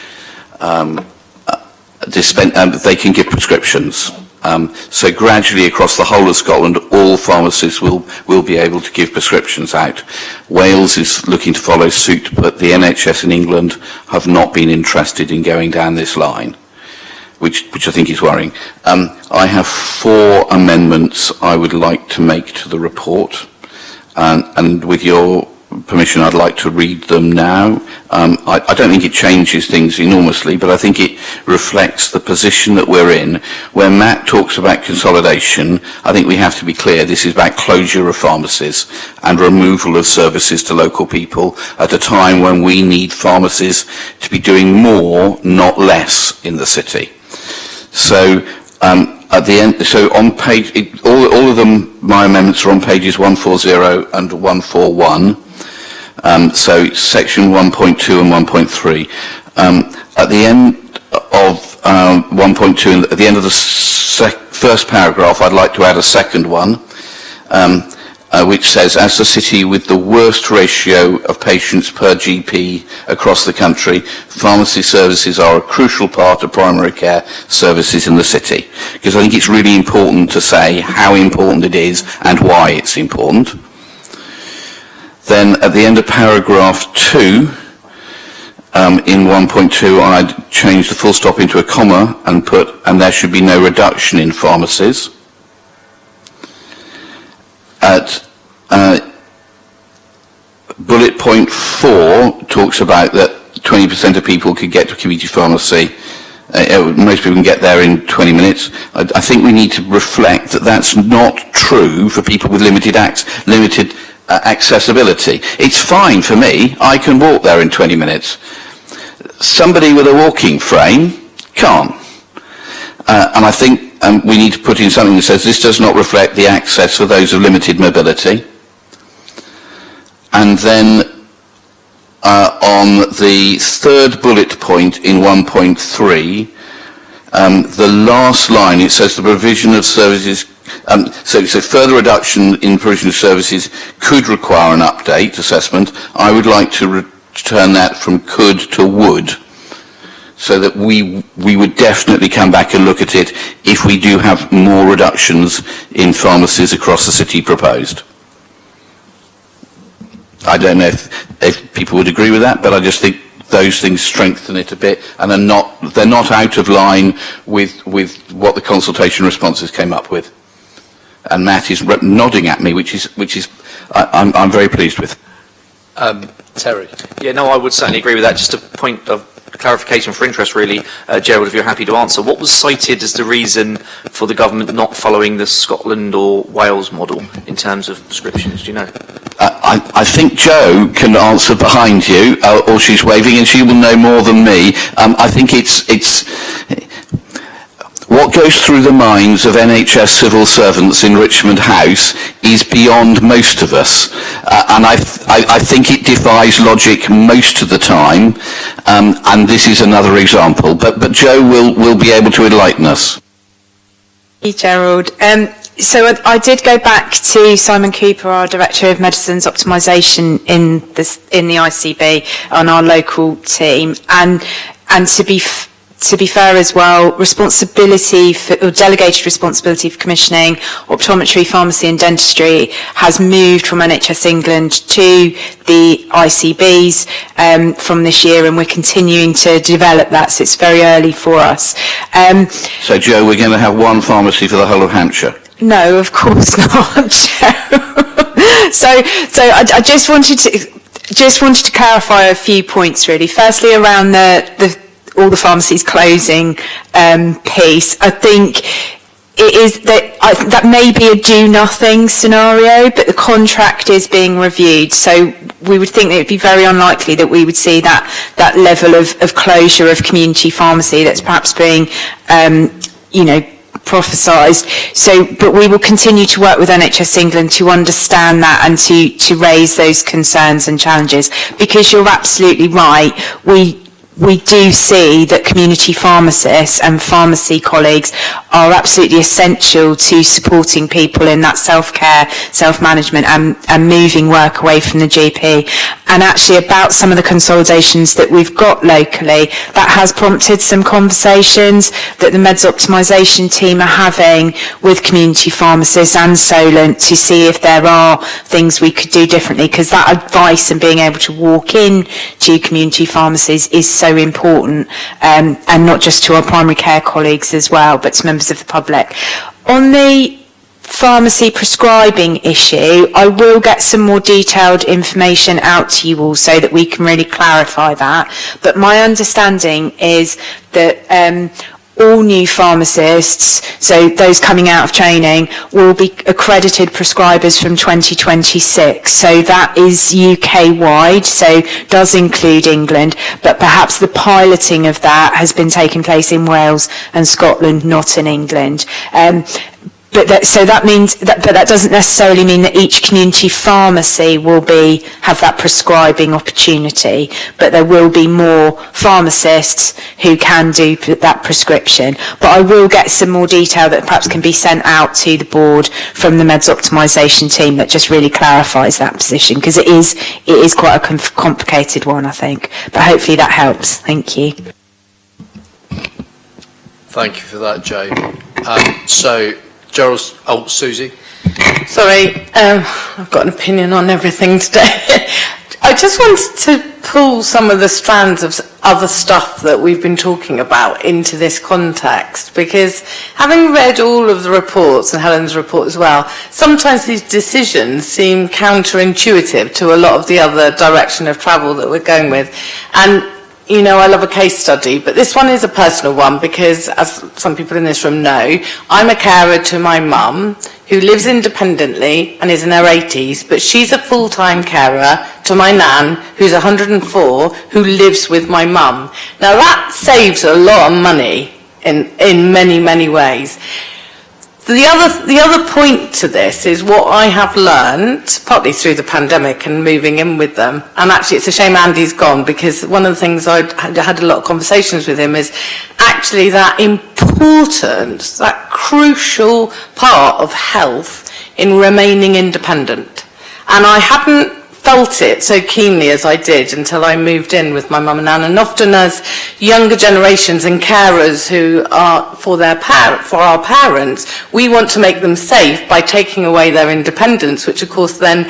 they can give prescriptions. So gradually across the whole of Scotland, all pharmacists will be able to give prescriptions out. Wales is looking to follow suit, but the NHS in England have not been interested in going down this line, which I think is worrying. I have 4 amendments I would like to make to the report, and with your permission, I'd like to read them now. I don't think it changes things enormously, but I think it reflects the position that we're in. Where Matt talks about consolidation, I think we have to be clear this is about closure of pharmacies and removal of services to local people at a time when we need pharmacies to be doing more, not less, in the city. So at the end, so on page, all of them, my amendments are on pages 140 and 141. So section 1.2 and 1.3. At the end of 1.2, and at the end of the first paragraph, I'd like to add a second one, which says, as the city with the worst ratio of patients per GP across the country, pharmacy services are a crucial part of primary care services in the city. Because I think it's really important to say how important it is and why it's important. Then at the end of paragraph 2, in 1.2, I'd change the full stop into a comma and put, and there should be no reduction in pharmacies. At bullet point 4 talks about that 20% of people could get to a community pharmacy. Most people can get there in 20 minutes. I think we need to reflect that that's not true for people with limited accessibility. It's fine for me. I can walk there in 20 minutes. Somebody with a walking frame can't. And I think we need to put in something that says this does not reflect the access for those of limited mobility. And then on the third bullet point in 1.3, the last line, it says the provision of services, so further reduction in provision of services could require an update assessment. I would like to turn that from could to would, so that we would definitely come back and look at it if we do have more reductions in pharmacies across the city proposed. I don't know if people would agree with that, but I just think those things strengthen it a bit, and they're not out of line with what the consultation responses came up with. And Matt is nodding at me, which is I'm very pleased with. Terry. Yeah, no, I would certainly agree with that. Just a point of clarification for interest, really, Gerald, if you're happy to answer. What was cited as the reason for the government not following the Scotland or Wales model in terms of prescriptions? Do you know? I think Jo can answer behind you, or she's waving, and she will know more than me. I think it's what goes through the minds of NHS civil servants in Richmond House is beyond most of us, and I think it defies logic most of the time, and this is another example. But Jo will be able to enlighten us. Thank you, Gerald. So I did go back to Simon Cooper, our Director of Medicines Optimisation in the ICB, on our local team, and to be fair as well, delegated responsibility for commissioning optometry, pharmacy and dentistry has moved from NHS England to the ICBs from this year, and we're continuing to develop that, so it's very early for us. So Jo, we're going to have one pharmacy for the whole of Hampshire? No, of course not, Jo. So I just wanted to clarify a few points, really. Firstly, around all the pharmacies closing piece. I think it is that may be a do-nothing scenario, but the contract is being reviewed, so we would think that it would be very unlikely that we would see that level of closure of community pharmacy that's perhaps being, prophesised. But we will continue to work with NHS England to understand that and to raise those concerns and challenges, because you're absolutely right. We do see that community pharmacists and pharmacy colleagues are absolutely essential to supporting people in that self-care, self-management and moving work away from the GP. And actually, about some of the consolidations that we've got locally, that has prompted some conversations that the Meds Optimisation team are having with community pharmacists and Solent to see if there are things we could do differently, because that advice and being able to walk in to community pharmacies is so important, and not just to our primary care colleagues as well, but to members of the public. On the pharmacy prescribing issue, I will get some more detailed information out to you all so that we can really clarify that. But my understanding is that all new pharmacists, so those coming out of training, will be accredited prescribers from 2026. So that is UK-wide, so does include England, but perhaps the piloting of that has been taking place in Wales and Scotland, not in England. But that doesn't necessarily mean that each community pharmacy will have that prescribing opportunity, but there will be more pharmacists who can do that prescription. But I will get some more detail that perhaps can be sent out to the board from the Meds Optimisation team that just really clarifies that position, because it is quite a complicated one, I think. But hopefully that helps. Thank you. Thank you for that, Jay. Gerald, Susie? Sorry, I've got an opinion on everything today. I just wanted to pull some of the strands of other stuff that we've been talking about into this context, because having read all of the reports and Helen's report as well, sometimes these decisions seem counterintuitive to a lot of the other direction of travel that we're going with. And you know, I love a case study, but this one is a personal one because, as some people in this room know, I'm a carer to my mum who lives independently and is in her 80s, but she's a full-time carer to my nan who's 104 who lives with my mum. Now that saves a lot of money in many, many ways. The other point to this is what I have learned, partly through the pandemic and moving in with them, and actually it's a shame Andy's gone, because one of the things I had a lot of conversations with him is actually that importance, that crucial part of health in remaining independent. And I hadn't felt it so keenly as I did until I moved in with my mum and nan, and often as younger generations and carers who are for our parents, we want to make them safe by taking away their independence, which of course then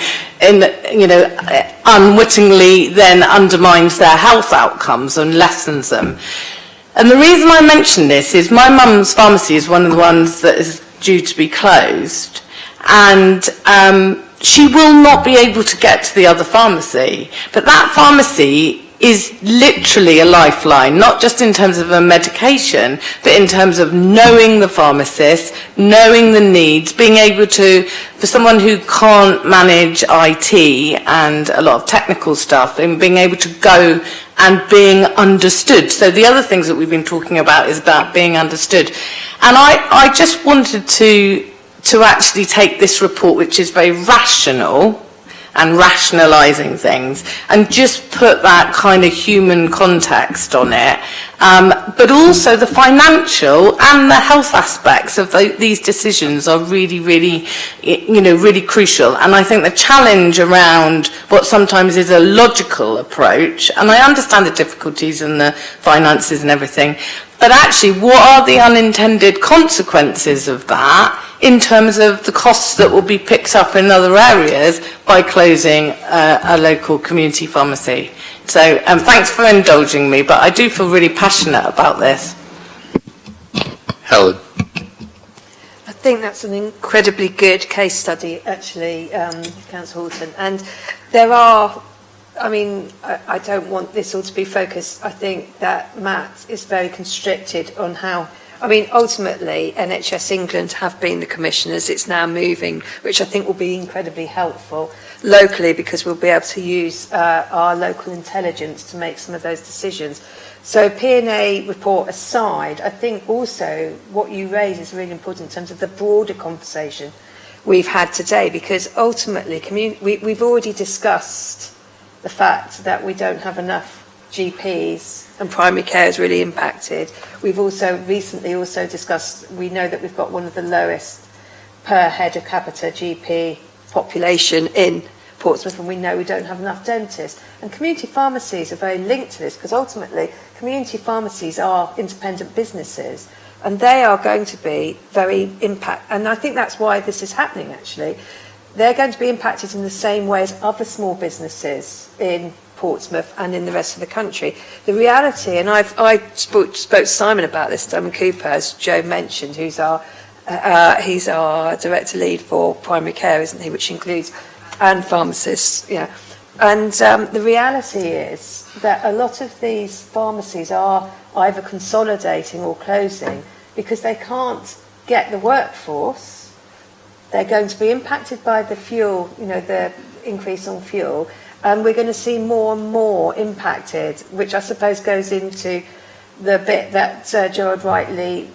unwittingly then undermines their health outcomes and lessens them. And the reason I mention this is my mum's pharmacy is one of the ones that is due to be closed, and she will not be able to get to the other pharmacy. But that pharmacy is literally a lifeline, not just in terms of a medication, but in terms of knowing the pharmacist, knowing the needs, being able to, for someone who can't manage IT and a lot of technical stuff, and being able to go and being understood. So the other things that we've been talking about is about being understood. And I just wanted to actually take this report, which is very rational and rationalising things, and just put that kind of human context on it, but also the financial and the health aspects of these decisions are really, really, really crucial. And I think the challenge around what sometimes is a logical approach, and I understand the difficulties and the finances and everything, but actually what are the unintended consequences of that in terms of the costs that will be picked up in other areas by closing a local community pharmacy. So thanks for indulging me, but I do feel really passionate about this. Helen. I think that's an incredibly good case study, actually, Councillor Horton. And there are, I don't want this all to be focused. I think that Matt is very constricted on how, ultimately, NHS England have been the commissioners. It's now moving, which I think will be incredibly helpful locally, because we'll be able to use our local intelligence to make some of those decisions. So P&A report aside, I think also what you raise is really important in terms of the broader conversation we've had today, because ultimately we've already discussed the fact that we don't have enough GPs and primary care is really impacted. We've also recently discussed, we know that we've got one of the lowest per head of capita GP population in Portsmouth, and we know we don't have enough dentists. And community pharmacies are very linked to this, because ultimately community pharmacies are independent businesses, and they are going to be very and I think that's why this is happening actually. They're going to be impacted in the same way as other small businesses in Portsmouth and in the rest of the country. The reality, and I spoke to Simon about this, Simon Cooper, as Joe mentioned, he's our director lead for primary care, isn't he, which includes and pharmacists, And the reality is that a lot of these pharmacies are either consolidating or closing because they can't get the workforce. They're going to be impacted by the fuel, the increase on fuel, and we're going to see more and more impacted, which I suppose goes into the bit that Gerard rightly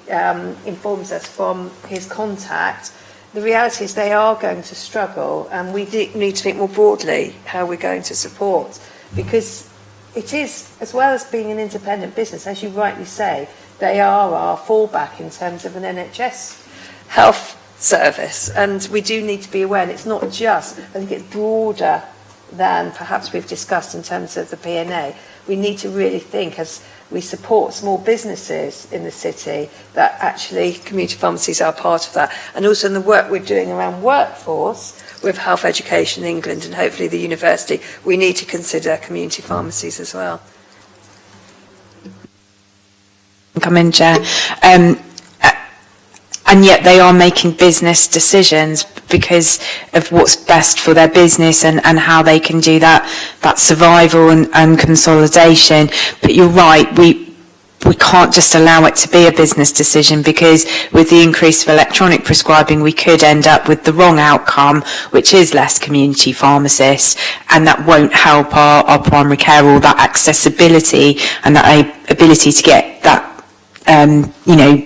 informs us from his contact. The reality is they are going to struggle, and we need to think more broadly how we're going to support, because it is, as well as being an independent business, as you rightly say, they are our fallback in terms of an NHS health service, and we do need to be aware, and it's not just, I think it's broader than perhaps we've discussed in terms of the P&A. We need to really think, as we support small businesses in the city, that actually community pharmacies are part of that. And also in the work we're doing around workforce with Health Education England and hopefully the university, we need to consider community pharmacies as well. Come in, Chair. And yet they are making business decisions because of what's best for their business and how they can do that survival and consolidation. But you're right, we can't just allow it to be a business decision, because with the increase of electronic prescribing we could end up with the wrong outcome, which is less community pharmacists, and that won't help our primary care or that accessibility and that ability to get that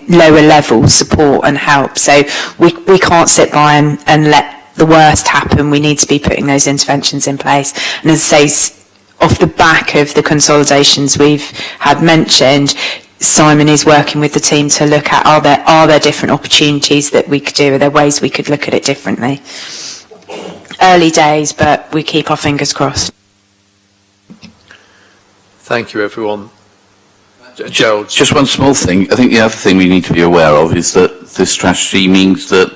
lower level support and help. So we can't sit by and let the worst happen. We need to be putting those interventions in place. And as I say, off the back of the consolidations we've had mentioned, Simon is working with the team to look at are there different opportunities that we could do, are there ways we could look at it differently. Early days, but we keep our fingers crossed. Thank you, everyone. Gerald. Just one small thing. I think the other thing we need to be aware of is that this strategy means that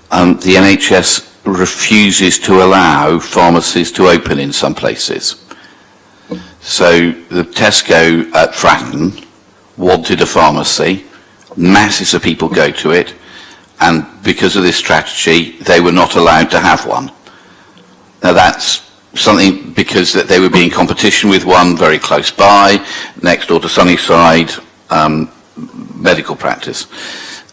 the NHS refuses to allow pharmacies to open in some places. So the Tesco at Fratton wanted a pharmacy, masses of people go to it, and because of this strategy, they were not allowed to have one. Now that's something because that they would be in competition with one very close by, next door to Sunnyside medical practice.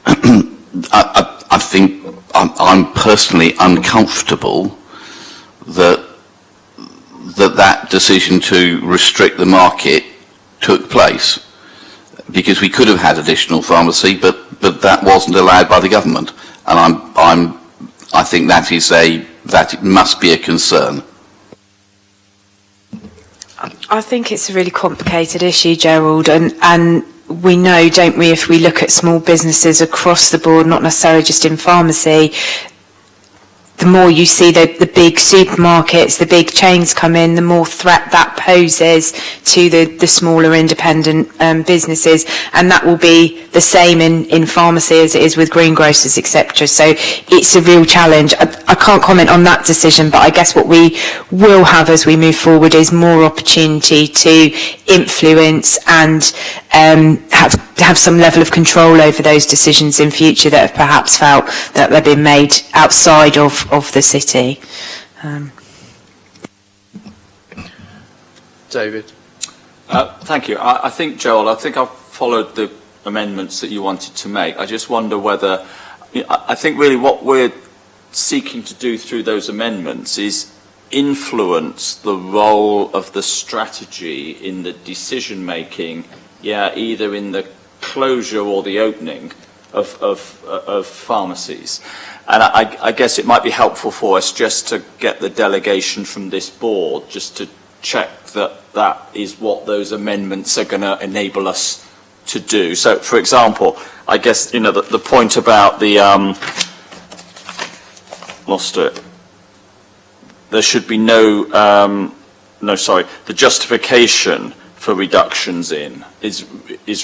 I think I'm personally uncomfortable that decision to restrict the market took place, because we could have had additional pharmacy, but that wasn't allowed by the government, and I think that it must be a concern. I think it's a really complicated issue, Gerald, and we know, don't we, if we look at small businesses across the board, not necessarily just in pharmacy, the more you see the big supermarkets, the big chains come in, the more threat that poses to the smaller independent businesses, and that will be the same in pharmacy as it is with greengrocers, etc. So it's a real challenge. I can't comment on that decision, but I guess what we will have as we move forward is more opportunity to influence and have some level of control over those decisions in future that have perhaps felt that they've been made outside of the city. David. Thank you. I think, Joel, I've followed the amendments that you wanted to make. I just wonder whether, I think really what we're seeking to do through those amendments is influence the role of the strategy in the decision making, either in the closure or the opening of pharmacies. And I guess it might be helpful for us just to get the delegation from this board just to check that is what those amendments are going to enable us to do. So, for example, I guess, the point about the, there should be the justification for reductions in is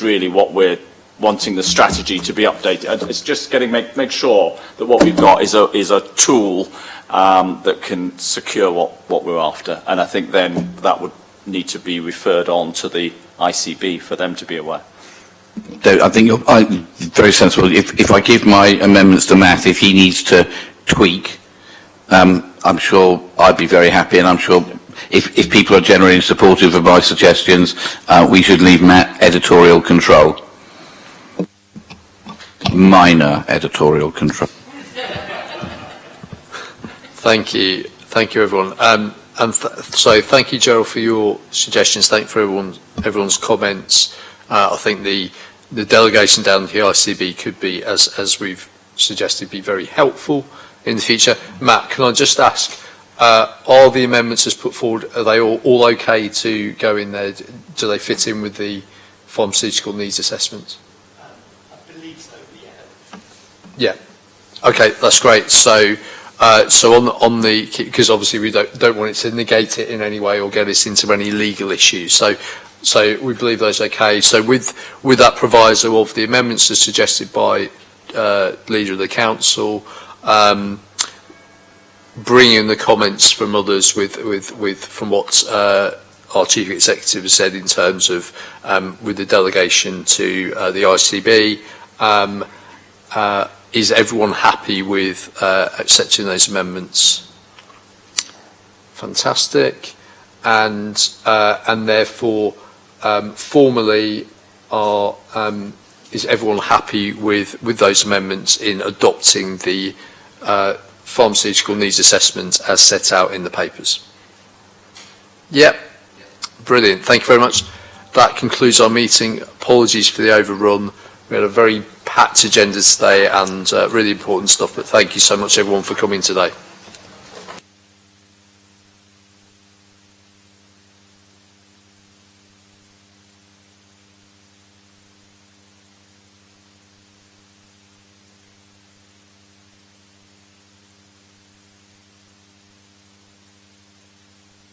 really what we're wanting the strategy to be updated. It's just make sure that what we've got is a tool that can secure what we're after, and I think then that would need to be referred on to the ICB for them to be aware. I think you're very sensible. If I give my amendments to Matt, if he needs to tweak, I'm sure I'd be very happy, and I'm sure if people are generally supportive of my suggestions, we should leave Matt editorial control. Minor editorial control. Thank you, everyone. So thank you, Gerald, for your suggestions. Thank you for everyone's comments. I think the delegation down to the ICB could be, as we've suggested, be very helpful in the future. Matt, can I just ask, are the amendments as put forward, are they all okay to go in there? Do they fit in with the pharmaceutical needs assessment? I believe so, yeah. Okay, that's great. So on the, because obviously we don't want it to negate it in any way or get us into any legal issues. So So we believe those okay. So with that proviso of the amendments as suggested by Leader of the Council, bringing the comments from others from what our Chief Executive has said in terms of with the delegation to the ICB, is everyone happy with accepting those amendments? Fantastic. And therefore, formally, is everyone happy with those amendments in adopting the pharmaceutical needs assessment as set out in the papers? Yep. Brilliant. Thank you very much. That concludes our meeting. Apologies for the overrun. We had a very packed agenda today and really important stuff, but thank you so much everyone for coming today.